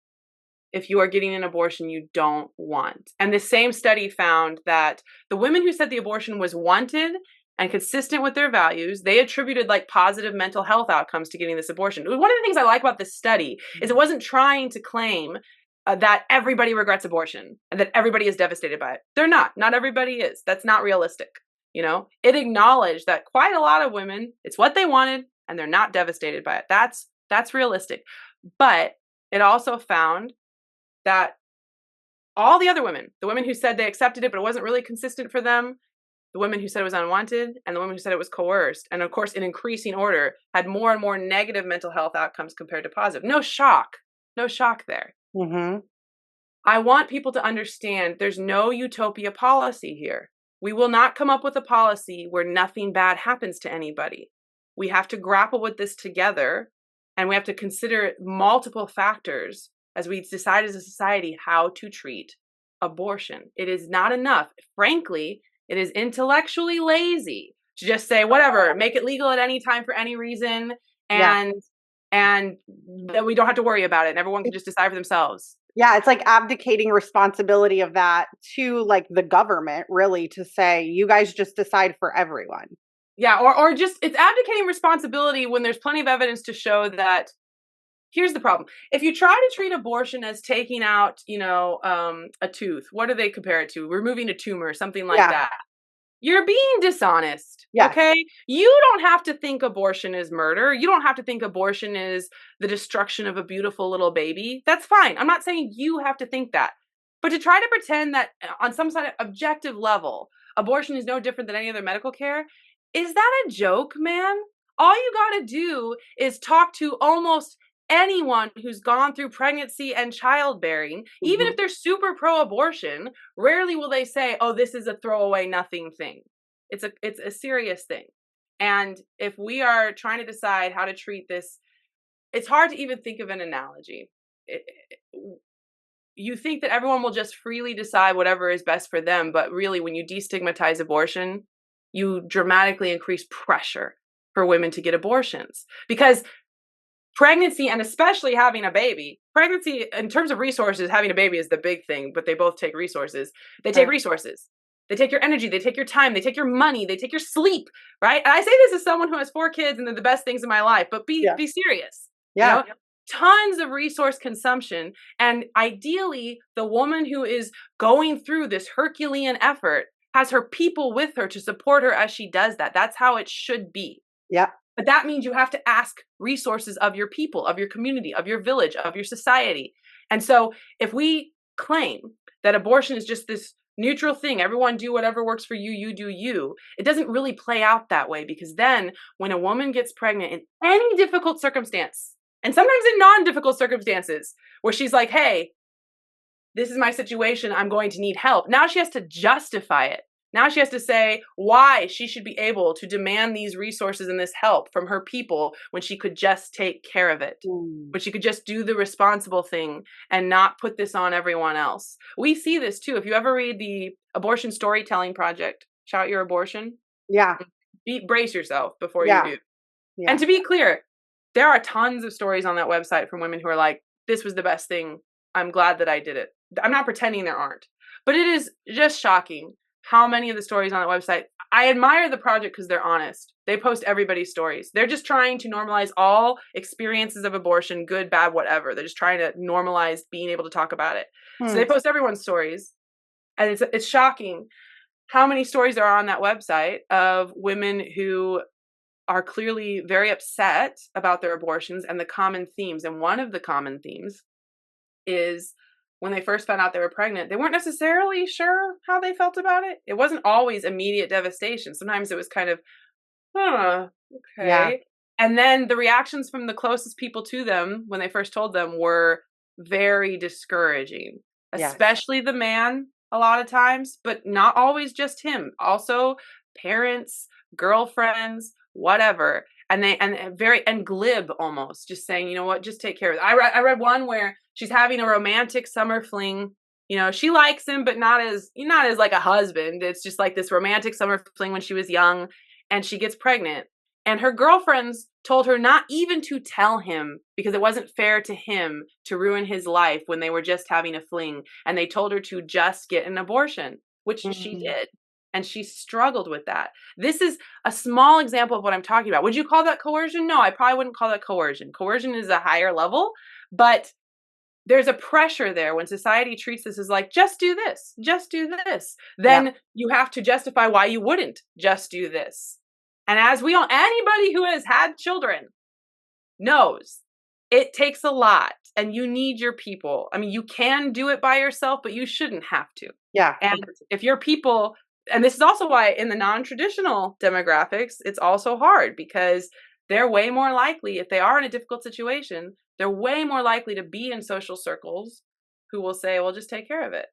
[SPEAKER 2] if you are getting an abortion you don't want. And the same study found that the women who said the abortion was wanted and consistent with their values, they attributed like positive mental health outcomes to getting this abortion. One of the things I like about this study is it wasn't trying to claim that everybody regrets abortion and that everybody is devastated by it. They're not. Not everybody is. That's not realistic. You know, it acknowledged that quite a lot of women, it's what they wanted and they're not devastated by it. That's realistic. But it also found that all the other women, the women who said they accepted it, but it wasn't really consistent for them, the women who said it was unwanted, and the women who said it was coerced, and of course, in increasing order, had more and more negative mental health outcomes compared to positive. No shock. No shock there.
[SPEAKER 1] Hmm.
[SPEAKER 2] I want people to understand there's no utopia policy here. We will not come up with a policy where nothing bad happens to anybody. We have to grapple with this together, and we have to consider multiple factors as we decide as a society how to treat abortion. It is not enough. Frankly, it is intellectually lazy to just say, whatever, make it legal at any time for any reason,
[SPEAKER 1] Yeah.
[SPEAKER 2] and and that we don't have to worry about it and everyone can just decide for themselves.
[SPEAKER 1] Yeah, it's like abdicating responsibility of that to like the government, really, to say you guys just decide for everyone.
[SPEAKER 2] Yeah, or just it's abdicating responsibility when there's plenty of evidence to show that. Here's the problem. If you try to treat abortion as taking out, a tooth, what do they compare it to? Removing a tumor, something like
[SPEAKER 1] Yeah.
[SPEAKER 2] that. You're being dishonest,
[SPEAKER 1] Yes.
[SPEAKER 2] okay? You don't have to think abortion is murder. You don't have to think abortion is the destruction of a beautiful little baby. That's fine. I'm not saying you have to think that. But to try to pretend that on some sort of objective level, abortion is no different than any other medical care, is that a joke, man? All you got to do is talk to almost anyone who's gone through pregnancy and childbearing, even if
[SPEAKER 1] Hmm.
[SPEAKER 2] they're super pro abortion. Rarely will they say, "Oh, this is a throwaway nothing thing." It's a serious thing. And if we are trying to decide how to treat this, it's hard to even think of an analogy. you think that everyone will just freely decide whatever is best for them, but really when you destigmatize abortion, you dramatically increase pressure for women to get abortions. Because pregnancy, and especially having a baby, pregnancy in terms of resources, having a baby is the big thing, but they both take resources. They take
[SPEAKER 1] Right.
[SPEAKER 2] resources. They take your energy, they take your time, they take your money, they take your sleep, right? And I say this as someone who has 4 kids and they're the best things in my life, but
[SPEAKER 1] Yeah.
[SPEAKER 2] be serious. You
[SPEAKER 1] Yeah.
[SPEAKER 2] know, tons of resource consumption. And ideally, the woman who is going through this Herculean effort has her people with her to support her as she does that. That's how it should be.
[SPEAKER 1] Yeah.
[SPEAKER 2] But that means you have to ask resources of your people, of your community, of your village, of your society. And so if we claim that abortion is just this neutral thing, everyone do whatever works for you, you do you, it doesn't really play out that way, because then when a woman gets pregnant in any difficult circumstance, and sometimes in non-difficult circumstances, where she's like, hey, this is my situation, I'm going to need help. Now she has to justify it. Now she has to say why she should be able to demand these resources and this help from her people when she could just take care of it,
[SPEAKER 1] Mm.
[SPEAKER 2] when she could just do the responsible thing and not put this on everyone else. We see this too. If you ever read the Abortion Storytelling Project, Shout Your Abortion,
[SPEAKER 1] Yeah.
[SPEAKER 2] brace yourself before you
[SPEAKER 1] Yeah.
[SPEAKER 2] do. And
[SPEAKER 1] Yeah.
[SPEAKER 2] to be clear, there are tons of stories on that website from women who are like, this was the best thing. I'm glad that I did it. I'm not pretending there aren't. But it is just shocking how many of the stories on that website. I admire the project because they're honest. They post everybody's stories. They're just trying to normalize all experiences of abortion, good, bad, whatever. They're just trying to normalize being able to talk about it. So
[SPEAKER 1] Hmm.
[SPEAKER 2] they post everyone's stories. And it's shocking how many stories there are on that website of women who are clearly very upset about their abortions and the common themes. And one of the common themes is when they first found out they were pregnant, they weren't necessarily sure how they felt about it. It wasn't always immediate devastation. Sometimes it was kind of, huh,
[SPEAKER 1] Yeah.
[SPEAKER 2] okay. And then the reactions from the closest people to them when they first told them were very discouraging,
[SPEAKER 1] Yes.
[SPEAKER 2] especially the man a lot of times, but not always just him. Also, parents, girlfriends, whatever. And they and very and glib almost, just saying, you know what, just take care of it. I read one where she's having a romantic summer fling. You know, she likes him, but not as like a husband. It's just like this romantic summer fling when she was young, and she gets pregnant. And her girlfriends told her not even to tell him because it wasn't fair to him to ruin his life when they were just having a fling. And they told her to just get an abortion, which she
[SPEAKER 1] Mm.
[SPEAKER 2] did. And she struggled with that. This is a small example of what I'm talking about. Would you call that coercion? No, I probably wouldn't call that coercion. Coercion is a higher level, but there's a pressure there when society treats this as like, just do this, just do this.
[SPEAKER 1] Yeah.
[SPEAKER 2] Then you have to justify why you wouldn't just do this. And as we all, anybody who has had children knows, it takes a lot and you need your people. I mean, you can do it by yourself, but you shouldn't have to.
[SPEAKER 1] Yeah.
[SPEAKER 2] And if your people, and this is also why in the non-traditional demographics, it's also hard because they're way more likely, if they are in a difficult situation, they're way more likely to be in social circles who will say, well, just take care of it.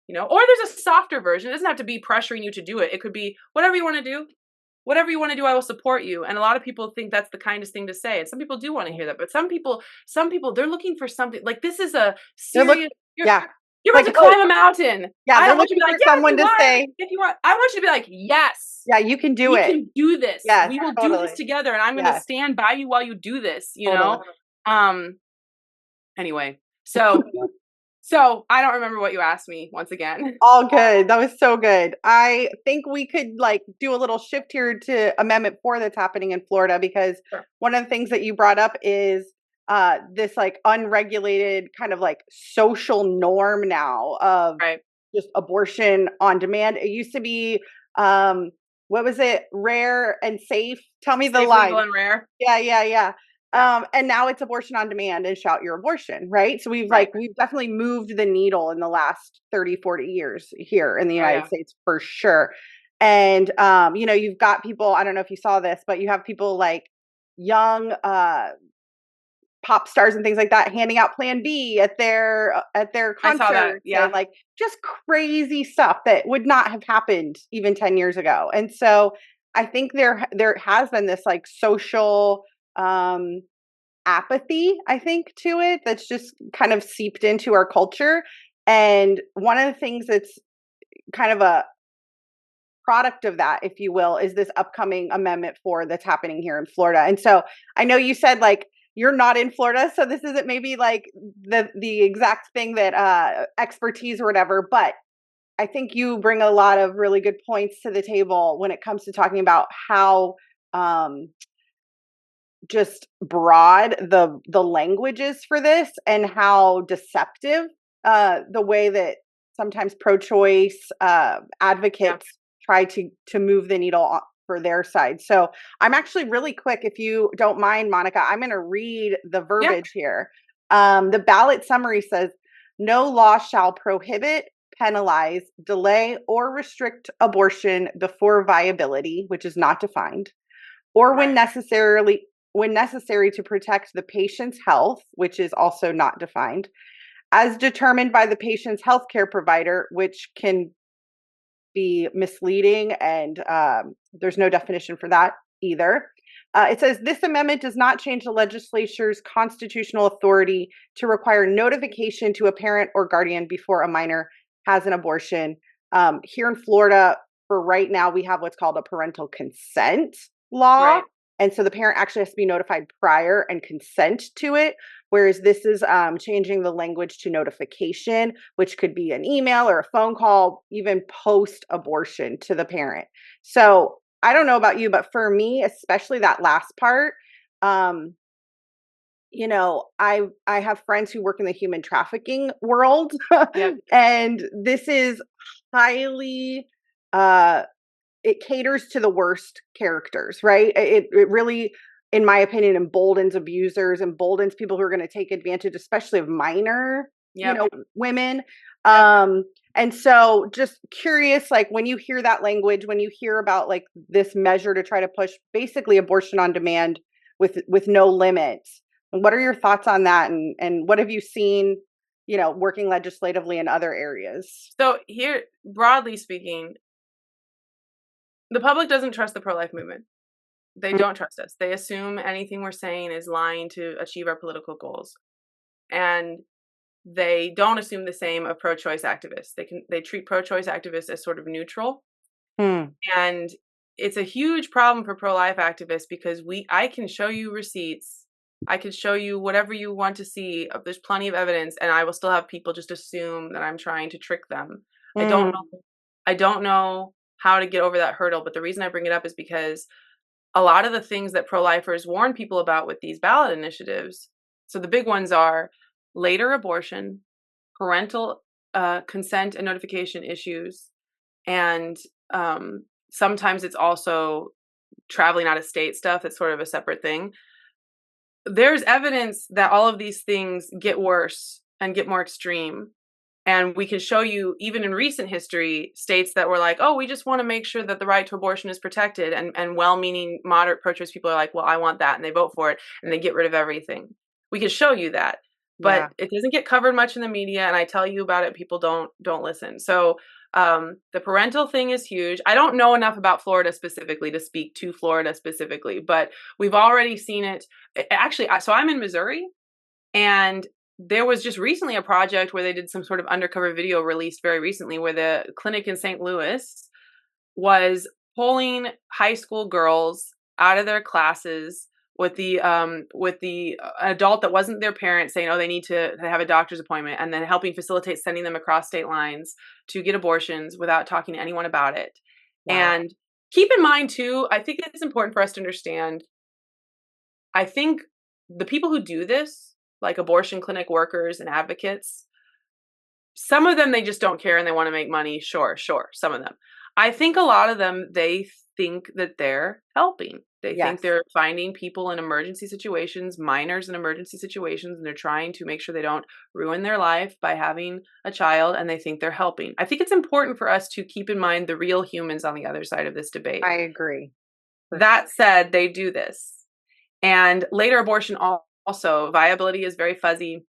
[SPEAKER 2] You know, or there's a softer version. It doesn't have to be pressuring you to do it. It could be whatever you want to do. Whatever you want to do, I will support you. And a lot of people think that's the kindest thing to say. And some people do want to hear that. But some people, they're looking for something like this is a
[SPEAKER 1] They're
[SPEAKER 2] serious,
[SPEAKER 1] looking. Yeah.
[SPEAKER 2] you're about
[SPEAKER 1] Like,
[SPEAKER 2] to
[SPEAKER 1] oh,
[SPEAKER 2] climb a mountain.
[SPEAKER 1] yeah,
[SPEAKER 2] I
[SPEAKER 1] they're
[SPEAKER 2] don't want you
[SPEAKER 1] looking
[SPEAKER 2] to be
[SPEAKER 1] for
[SPEAKER 2] like, yeah, if
[SPEAKER 1] someone
[SPEAKER 2] you
[SPEAKER 1] to
[SPEAKER 2] want,
[SPEAKER 1] say,
[SPEAKER 2] if you want, I want you to be like, yes,
[SPEAKER 1] yeah, you can do
[SPEAKER 2] we
[SPEAKER 1] it.
[SPEAKER 2] can do this.
[SPEAKER 1] Yes,
[SPEAKER 2] We will do this
[SPEAKER 1] totally.
[SPEAKER 2] together. And I'm going to
[SPEAKER 1] Yes,
[SPEAKER 2] stand by you while you do this, you
[SPEAKER 1] totally.
[SPEAKER 2] know? Um, anyway, so I don't remember what you asked me once again.
[SPEAKER 1] All good. That was so good. I think we could like do a little shift here to Amendment 4 that's happening in Florida, because
[SPEAKER 2] Sure.
[SPEAKER 1] one of the things that you brought up is this like unregulated kind of like social norm now of
[SPEAKER 2] Right.
[SPEAKER 1] just abortion on demand. It used to be what was it? Rare and safe. Tell me the
[SPEAKER 2] Safe, legal,
[SPEAKER 1] line.
[SPEAKER 2] and rare.
[SPEAKER 1] Yeah, yeah, yeah.
[SPEAKER 2] Yeah.
[SPEAKER 1] And now it's abortion on demand and shout your abortion, right? So
[SPEAKER 2] Right.
[SPEAKER 1] we've definitely moved the needle in the last 30, 40 years here in the
[SPEAKER 2] Oh,
[SPEAKER 1] United
[SPEAKER 2] yeah.
[SPEAKER 1] States for sure. And you know, you've got people, I don't know if you saw this, but you have people like young pop stars and things like that handing out Plan B at their
[SPEAKER 2] I saw that.
[SPEAKER 1] concerts, and
[SPEAKER 2] Yeah.
[SPEAKER 1] like just crazy stuff that would not have happened even 10 years ago. And so I think there has been this like social apathy, I think, to it that's just kind of seeped into our culture. And one of the things that's kind of a product of that, if you will, is this upcoming Amendment 4 that's happening here in Florida. And so I know you said like you're not in Florida, so this isn't maybe like the exact thing that expertise or whatever, but I think you bring a lot of really good points to the table when it comes to talking about how um, just broad the language is for this and how deceptive the way that sometimes pro-choice
[SPEAKER 2] Yeah.
[SPEAKER 1] advocates try to move the needle for their side. So I'm actually really quick, if you don't mind, Monica, I'm going to read the
[SPEAKER 2] Yeah.
[SPEAKER 1] verbiage here. The ballot summary says, no law shall prohibit, penalize, delay, or restrict abortion before viability, which is not defined, or
[SPEAKER 2] Right.
[SPEAKER 1] when necessary to protect the patient's health, which is also not defined, as determined by the patient's healthcare provider, which can be misleading, and there's no definition for that either. It says this amendment does not change the legislature's constitutional authority to require notification to a parent or guardian before a minor has an abortion. Here in Florida, for right now, we have what's called a parental consent law.
[SPEAKER 2] Right.
[SPEAKER 1] And so the parent actually has to be notified prior and consent to it. Whereas this is changing the language to notification, which could be an email or a phone call, even post abortion to the parent. So I don't know about you, but for me, especially that last part, um, I have friends who work in the human trafficking world,
[SPEAKER 2] Yep.
[SPEAKER 1] and this is highly uh it caters to the worst characters, right? It really, in my opinion, emboldens abusers, emboldens people who are going to take advantage, especially of minor,
[SPEAKER 2] Yep.
[SPEAKER 1] women.
[SPEAKER 2] Yep.
[SPEAKER 1] Um, and so just curious, like when you hear that language, when you hear about like this measure to try to push basically abortion on demand with no limits, what are your thoughts on that? And what have you seen, working legislatively in other areas?
[SPEAKER 2] So here, broadly speaking, the public doesn't trust the pro-life movement. They don't trust us. They assume anything we're saying is lying to achieve our political goals. And they don't assume the same of pro-choice activists. They treat pro-choice activists as sort of neutral.
[SPEAKER 1] Hmm.
[SPEAKER 2] And it's a huge problem for pro-life activists because I can show you receipts. I can show you whatever you want to see. There's plenty of evidence, and I will still have people just assume that I'm trying to trick them. I don't
[SPEAKER 1] Hmm.
[SPEAKER 2] know. I don't know how to get over that hurdle, but the reason I bring it up is because a lot of the things that pro-lifers warn people about with these ballot initiatives. So the big ones are later abortion, parental consent and notification issues, and sometimes it's also traveling out of state stuff. That's sort of a separate thing. There's evidence that all of these things get worse and get more extreme. And we can show you, even in recent history, states that were like, oh, we just want to make sure that the right to abortion is protected. And well meaning moderate pro choice people are like, well, I want that. And they vote for it and they get rid of everything. We can show you that. But
[SPEAKER 1] Yeah.
[SPEAKER 2] it doesn't get covered much in the media. And I tell you about it, people don't listen. So the parental thing is huge. I don't know enough about Florida specifically to speak to Florida specifically, but we've already seen it. Actually, so I'm in Missouri, and there was just recently a project where they did some sort of undercover video released very recently where the clinic in St. Louis was pulling high school girls out of their classes with the adult that wasn't their parent saying, oh, they need to have a doctor's appointment, and then helping facilitate sending them across state lines to get abortions without talking to anyone about it.
[SPEAKER 1] Wow.
[SPEAKER 2] And keep in mind too, I think it's important for us to understand, I think the people who do this, like abortion clinic workers and advocates, some of them, they just don't care and they want to make money. Sure, sure. Some of them. I think a lot of them, they think that they're helping. They think
[SPEAKER 1] Yes,
[SPEAKER 2] they're finding people in emergency situations, minors in emergency situations, and they're trying to make sure they don't ruin their life by having a child, and they think they're helping. I think it's important for us to keep in mind the real humans on the other side of this debate.
[SPEAKER 1] I agree for
[SPEAKER 2] That
[SPEAKER 1] sure.
[SPEAKER 2] said, they do this. And later abortion also, viability is very fuzzy.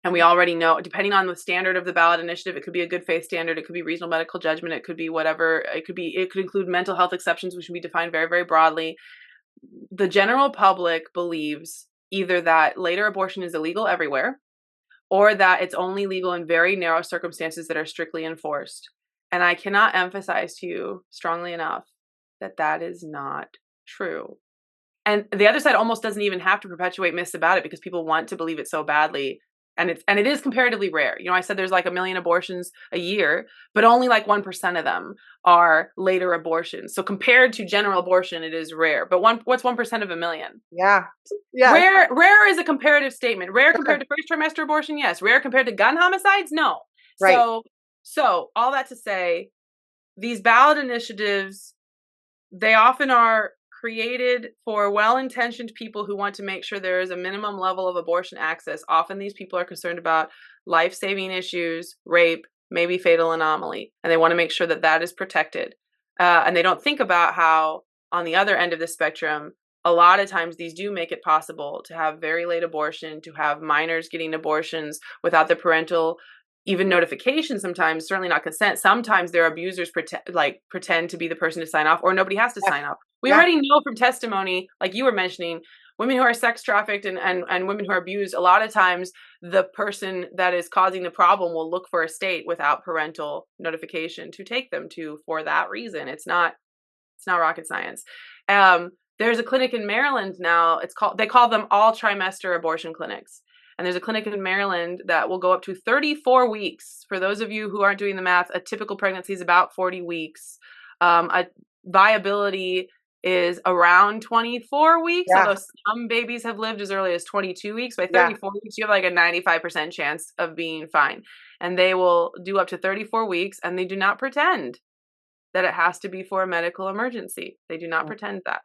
[SPEAKER 2] And we already know, depending on the standard of the ballot initiative, it could be a good faith standard, it could be reasonable medical judgment, it could be whatever, it could include mental health exceptions, which would be defined very, very broadly. The general public believes either that later abortion is illegal everywhere or that it's only legal in very narrow circumstances that are strictly enforced. And I cannot emphasize to you strongly enough that that is not true. And the other side almost doesn't even have to perpetuate myths about it because people want to believe it so badly. And it is comparatively rare. I said there's like 1 million abortions a year, but only like 1% of them are later abortions. So compared to general abortion, it is rare. But what's 1% of 1 million?
[SPEAKER 1] Yeah. Yes.
[SPEAKER 2] Rare is a comparative statement. Rare compared to first trimester abortion, yes. Rare compared to gun homicides, no.
[SPEAKER 1] Right.
[SPEAKER 2] So all that to say, these ballot initiatives, they often are created for well-intentioned people who want to make sure there is a minimum level of abortion access. Often these people are concerned about life-saving issues, rape, maybe fatal anomaly, and they want to make sure that that is protected. And they don't think about how, on the other end of the spectrum, a lot of times these do make it possible to have very late abortion, to have minors getting abortions without the parental even notification, sometimes certainly not consent. Sometimes their abusers pretend to be the person to sign off, or nobody has to
[SPEAKER 1] Yes.
[SPEAKER 2] sign off. We
[SPEAKER 1] Yeah.
[SPEAKER 2] already know from testimony, like you were mentioning, women who are sex trafficked and women who are abused, a lot of times the person that is causing the problem will look for a state without parental notification to take them to for that reason. It's not rocket science. There's a clinic in Maryland now. They call them all trimester abortion clinics. And there's a clinic in Maryland that will go up to 34 weeks. For those of you who aren't doing the math, a typical pregnancy is about 40 weeks. A viability is around 24 weeks,
[SPEAKER 1] Yeah.
[SPEAKER 2] although some babies have lived as early as 22 weeks. By
[SPEAKER 1] Yeah.
[SPEAKER 2] 34 weeks, you have like a 95% chance of being fine. And they will do up to 34 weeks, and they do not pretend that it has to be for a medical emergency. They do not pretend that.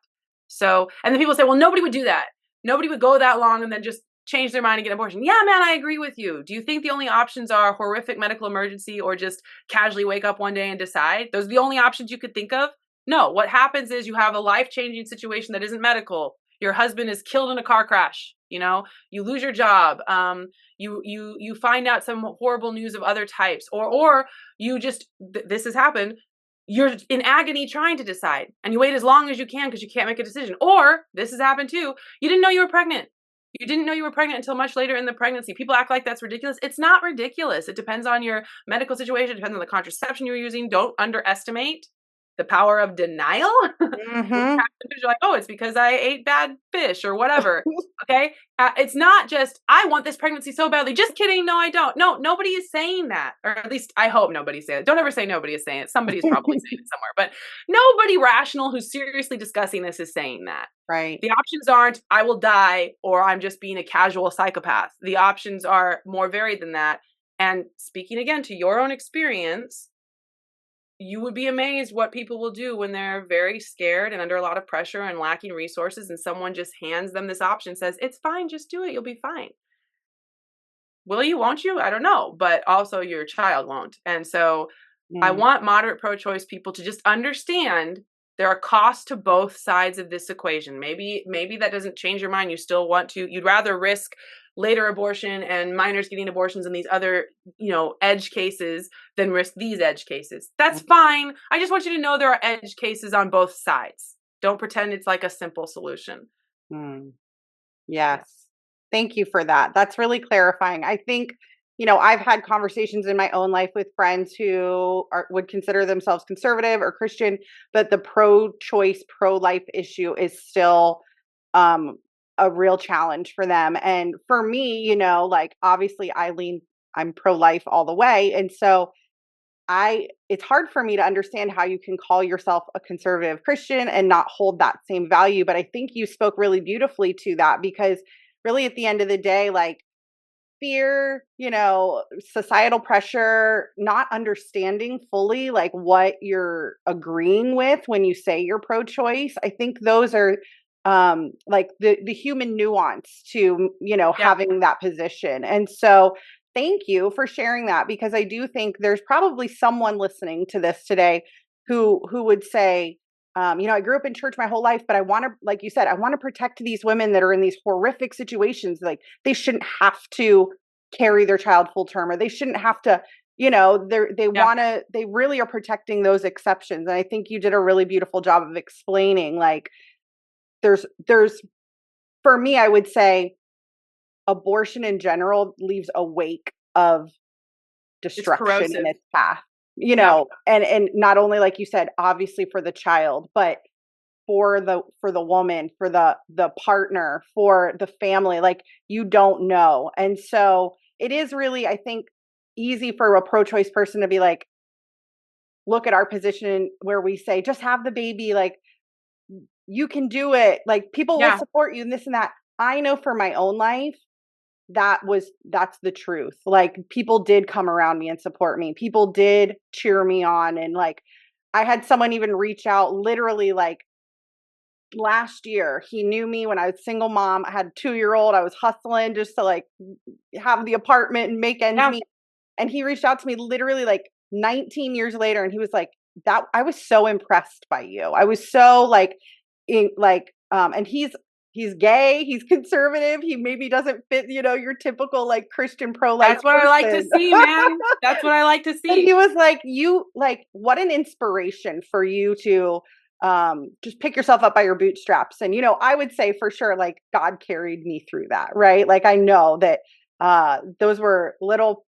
[SPEAKER 2] So, and then people say, well, nobody would do that. Nobody would go that long and then just change their mind and get an abortion. Yeah, man, I agree with you. Do you think the only options are horrific medical emergency or just casually wake up one day and decide? Those are the only options you could think of? No, what happens is you have a life-changing situation that isn't medical. Your husband is killed in a car crash. You lose your job. You find out some horrible news of other types, or you just this has happened. You're in agony trying to decide, and you wait as long as you can because you can't make a decision. Or this has happened too. You didn't know you were pregnant. You didn't know you were pregnant until much later in the pregnancy. People act like that's ridiculous. It's not ridiculous. It depends on your medical situation. It depends on the contraception you're using. Don't underestimate the power of denial.
[SPEAKER 1] Mm-hmm.
[SPEAKER 2] You're like, oh, it's because I ate bad fish or whatever. Okay. It's not just, I want this pregnancy so badly. Just kidding. No, I don't. No, nobody is saying that. Or at least I hope nobody's saying it. Don't ever say nobody is saying it. Somebody's probably saying it somewhere. But nobody rational who's seriously discussing this is saying that.
[SPEAKER 1] Right.
[SPEAKER 2] The options aren't, I will die or I'm just being a casual psychopath. The options are more varied than that. And speaking again to your own experience, you would be amazed what people will do when they're very scared and under a lot of pressure and lacking resources, and someone just hands them this option, says, it's fine, just do it, you'll be fine. Will you, won't you? I don't know, but also your child won't. And so I
[SPEAKER 1] Mm.
[SPEAKER 2] want moderate pro-choice people to just understand there are costs to both sides of this equation. Maybe that doesn't change your mind. You still want to, you'd rather risk later abortion and minors getting abortions in these other, edge cases than risk these edge cases. That's fine. I just want you to know there are edge cases on both sides. Don't pretend it's like a simple solution.
[SPEAKER 1] Mm.
[SPEAKER 2] Yeah.
[SPEAKER 1] Yes. Thank you for that. That's really clarifying. I think, I've had conversations in my own life with friends who would consider themselves conservative or Christian, but the pro-choice, pro-life issue is still um, a real challenge for them. And for me, like obviously I'm pro-life all the way. And so it's hard for me to understand how you can call yourself a conservative Christian and not hold that same value. But I think you spoke really beautifully to that, because really at the end of the day, like fear, societal pressure, not understanding fully like what you're agreeing with when you say you're pro-choice. I think those are like the human nuance to,
[SPEAKER 2] Yeah.
[SPEAKER 1] having that position. And so thank you for sharing that, because I do think there's probably someone listening to this today who would say, I grew up in church my whole life, but I want to, like you said, I want to protect these women that are in these horrific situations. Like they shouldn't have to carry their child full term, or they shouldn't have to,
[SPEAKER 2] Yeah.
[SPEAKER 1] they really are protecting those exceptions. And I think you did a really beautiful job of explaining, like, there's for me, I would say abortion in general leaves a wake of
[SPEAKER 2] It's
[SPEAKER 1] destruction in
[SPEAKER 2] corrosive.
[SPEAKER 1] its path,
[SPEAKER 2] Yep.
[SPEAKER 1] and not only, like you said, obviously for the child, but for the woman, for the partner, for the family, like you don't know. And so it is really, I think, easy for a pro-choice person to be like, look at our position where we say, just have the baby, like you can do it, like people will
[SPEAKER 2] Yeah.
[SPEAKER 1] support you and this and that. I know for my own life, that's the truth. Like people did come around me and support me. People did cheer me on. And like I had someone even reach out literally like last year. He knew me when I was single mom. I had a 2-year old. I was hustling just to like have the apartment and make ends
[SPEAKER 2] Yeah.
[SPEAKER 1] meet. And he reached out to me literally like 19 years later and he was like, that I was so impressed by you. I was so like and he's gay, he's conservative, he maybe doesn't fit, your typical like Christian pro-life
[SPEAKER 2] That's what I like to
[SPEAKER 1] person.
[SPEAKER 2] see, man. That's what I like to
[SPEAKER 1] And he
[SPEAKER 2] see.
[SPEAKER 1] was like, you like what an inspiration for you to just pick yourself up by your bootstraps. And I would say for sure like God carried me through that, right? Like I know that those were little,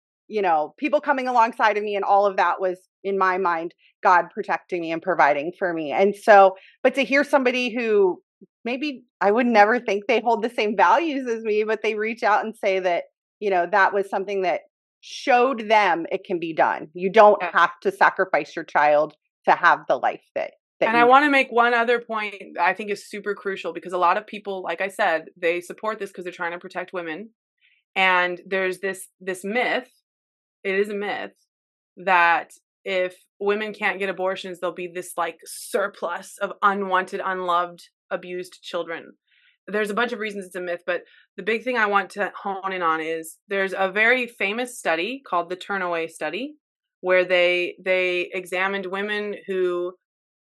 [SPEAKER 1] people coming alongside of me, and all of that was in my mind God protecting me and providing for me. And so, but to hear somebody who maybe I would never think they hold the same values as me, but they reach out and say that, that was something that showed them it can be done. You don't
[SPEAKER 2] Yes.
[SPEAKER 1] have to sacrifice your child to have the life that
[SPEAKER 2] And I
[SPEAKER 1] you
[SPEAKER 2] want to make one other point that I think is super crucial, because a lot of people, like I said, they support this because they're trying to protect women. And there's this myth, it is a myth, that if women can't get abortions, there'll be this like surplus of unwanted, unloved, abused children. There's a bunch of reasons it's a myth, but the big thing I want to hone in on is there's a very famous study called the Turnaway study, where they examined women who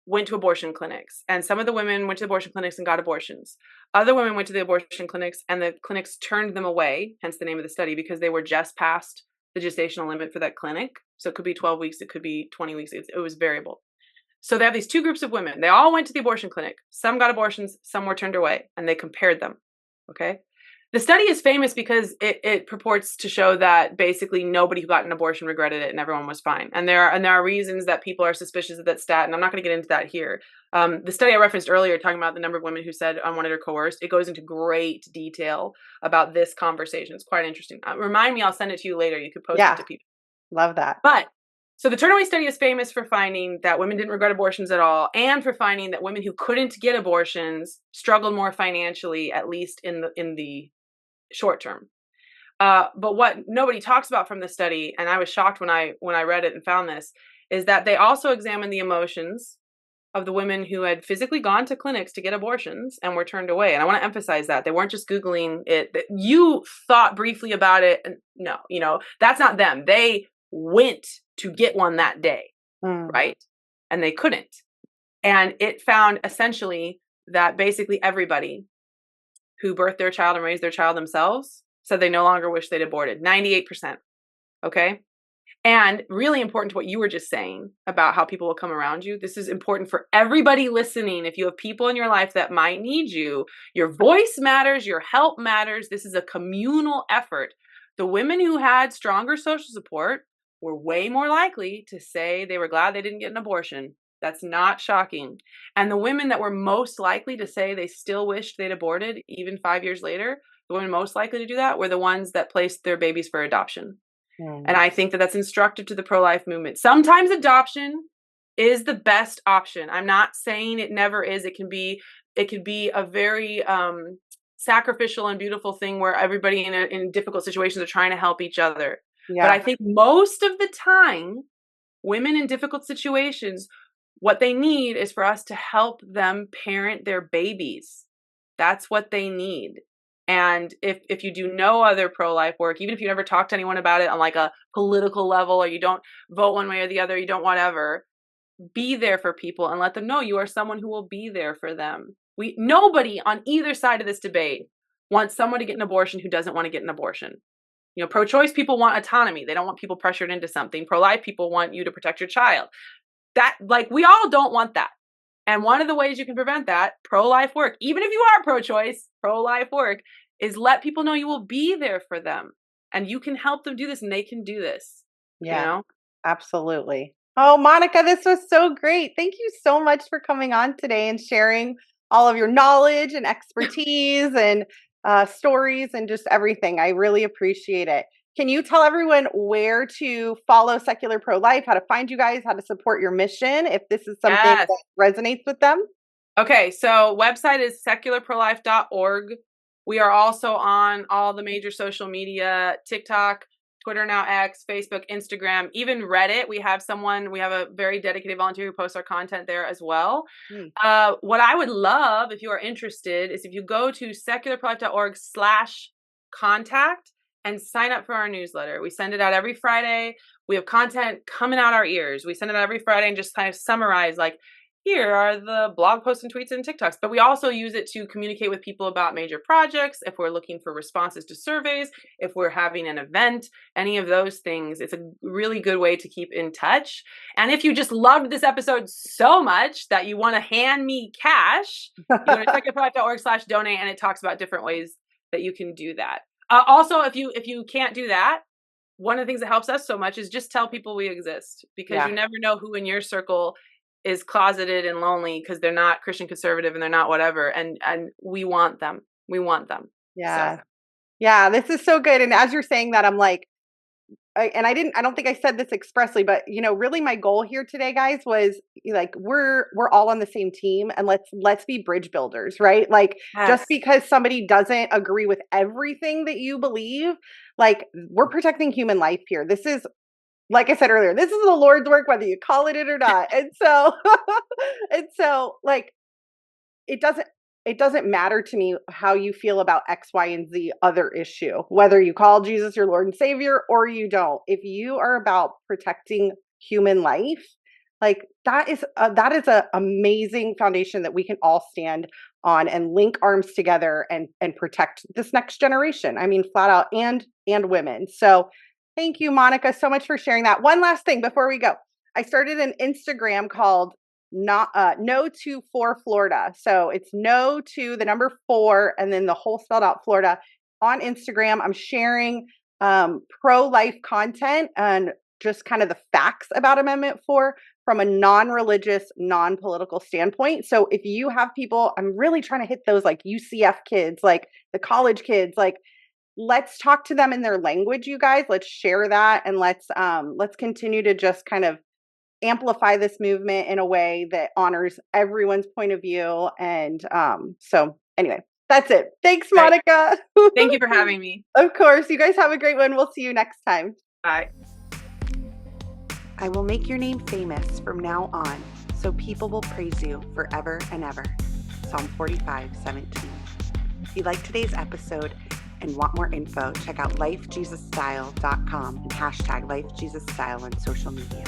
[SPEAKER 2] went to abortion clinics, and some of the women went to abortion clinics and got abortions. Other women went to the abortion clinics and the clinics turned them away, hence the name of the study, because they were just past the gestational limit for that clinic. So it could be 12 weeks, it could be 20 weeks, it was variable. So they have these two groups of women. They all went to the abortion clinic. Some got abortions, some were turned away, and they compared them. Okay. The study is famous because it purports to show that basically nobody who got an abortion regretted it and everyone was fine. And there are reasons that people are suspicious of that stat, and I'm not going to get into that here. The study I referenced earlier, talking about the number of women who said unwanted or coerced, it goes into great detail about this conversation. It's quite interesting. Remind me, I'll send it to you later. You could post it
[SPEAKER 1] yeah,
[SPEAKER 2] to people.
[SPEAKER 1] love that.
[SPEAKER 2] But so the Turnaway study is famous for finding that women didn't regret abortions at all, and for finding that women who couldn't get abortions struggled more financially, at least in the short term. But what nobody talks about from the study, and I was shocked when I read it and found this, is that they also examined the emotions of the women who had physically gone to clinics to get abortions and were turned away. And I want to emphasize that they weren't just Googling it. You thought briefly about it, and no, that's not them. They went to get one that day,
[SPEAKER 1] Mm.
[SPEAKER 2] right? And they couldn't. And it found essentially that basically everybody who birthed their child and raised their child themselves said they no longer wish they'd aborted. 98%. Okay. And really important to what you were just saying about how people will come around you. This is important for everybody listening. If you have people in your life that might need you, your voice matters, your help matters. This is a communal effort. The women who had stronger social support were way more likely to say they were glad they didn't get an abortion. That's not shocking. And the women that were most likely to say they still wished they'd aborted, even 5 years later, the women most likely to do that were the ones that placed their babies for adoption. And
[SPEAKER 1] Mm.
[SPEAKER 2] I think that that's instructive to the pro-life movement. Sometimes adoption is the best option. I'm not saying it never is. It can be a very sacrificial and beautiful thing where everybody in difficult situations are trying to help each other. But I
[SPEAKER 1] Yeah.
[SPEAKER 2] think most of the time, women in difficult situations, what they need is for us to help them parent their babies. That's what they need. And if you do no other pro-life work, even if you never talk to anyone about it on like a political level, or you don't vote one way or the other, you don't whatever, be there for people and let them know you are someone who will be there for them. Nobody on either side of this debate wants someone to get an abortion who doesn't want to get an abortion. Pro-choice people want autonomy. They don't want people pressured into something. Pro-life people want you to protect your child. That, like, we all don't want that. And one of the ways you can prevent that, pro-life work, even if you are pro-choice, pro-life work, is let people know you will be there for them. And you can help them do this, and they can do this, you
[SPEAKER 1] Yeah,
[SPEAKER 2] know?
[SPEAKER 1] absolutely. Oh, Monica, this was so great. Thank you so much for coming on today and sharing all of your knowledge and expertise and stories and just everything. I really appreciate it. Can you tell everyone where to follow Secular Pro Life, how to find you guys, how to support your mission if this is something
[SPEAKER 2] Yes.
[SPEAKER 1] that resonates with them?
[SPEAKER 2] Okay, so website is secularprolife.org. We are also on all the major social media, TikTok, Twitter now X, Facebook, Instagram, even Reddit. We have a very dedicated volunteer who posts our content there as well.
[SPEAKER 1] Great.
[SPEAKER 2] What I would love, if you are interested, is if you go to secularprolife.org/contact and sign up for our newsletter. We send it out every Friday. We have content coming out our ears. We send it out every Friday and just kind of summarize, like, here are the blog posts and tweets and TikToks. But we also use it to communicate with people about major projects, if we're looking for responses to surveys, if we're having an event, any of those things. It's a really good way to keep in touch. And if you just loved this episode so much that you want to hand me cash, you go to secularprolife.org/donate, and it talks about different ways that you can do that. Also, if you can't do that, one of the things that helps us so much is just tell people we exist, because you never know who in your circle is closeted and lonely because they're not Christian conservative and they're not whatever. And we want them. We want them.
[SPEAKER 1] Yeah.
[SPEAKER 2] So.
[SPEAKER 1] Yeah, this is so good. And as you're saying that, I'm like, I don't think I said this expressly, but really my goal here today, guys, was like, we're all on the same team, and let's be bridge builders, right? Like, just
[SPEAKER 2] Yes.
[SPEAKER 1] because somebody doesn't agree with everything that you believe, like, we're protecting human life here. This is, like I said earlier, this is the Lord's work, whether you call it or not. And so, like, it doesn't matter to me how you feel about X, Y, and Z other issue, whether you call Jesus your Lord and Savior or you don't. If you are about protecting human life, like, that is a amazing foundation that we can all stand on and link arms together and protect this next generation. I mean, flat out, and women. So thank you, Monica, so much for sharing that. One last thing before we go. I started an Instagram called no to for Florida. So it's no to the number 4 and then the whole spelled out Florida on Instagram. I'm sharing pro-life content and just kind of the facts about Amendment 4 from a non-religious, non-political standpoint. So if you have people, I'm really trying to hit those like UCF kids, like the college kids, like, let's talk to them in their language, you guys. Let's share that, and let's continue to just kind of amplify this movement in a way that honors everyone's point of view. And so anyway, that's it. Thanks,
[SPEAKER 2] Right.
[SPEAKER 1] Monica.
[SPEAKER 2] Thank you for having me.
[SPEAKER 1] Of course. You guys have a great one. We'll see you next time.
[SPEAKER 2] Bye.
[SPEAKER 1] I will make your name famous from now on, so people will praise you forever and ever. Psalm 45:17. If you liked today's episode and want more info, check out lifejesusstyle.com and #lifejesusstyle on social media.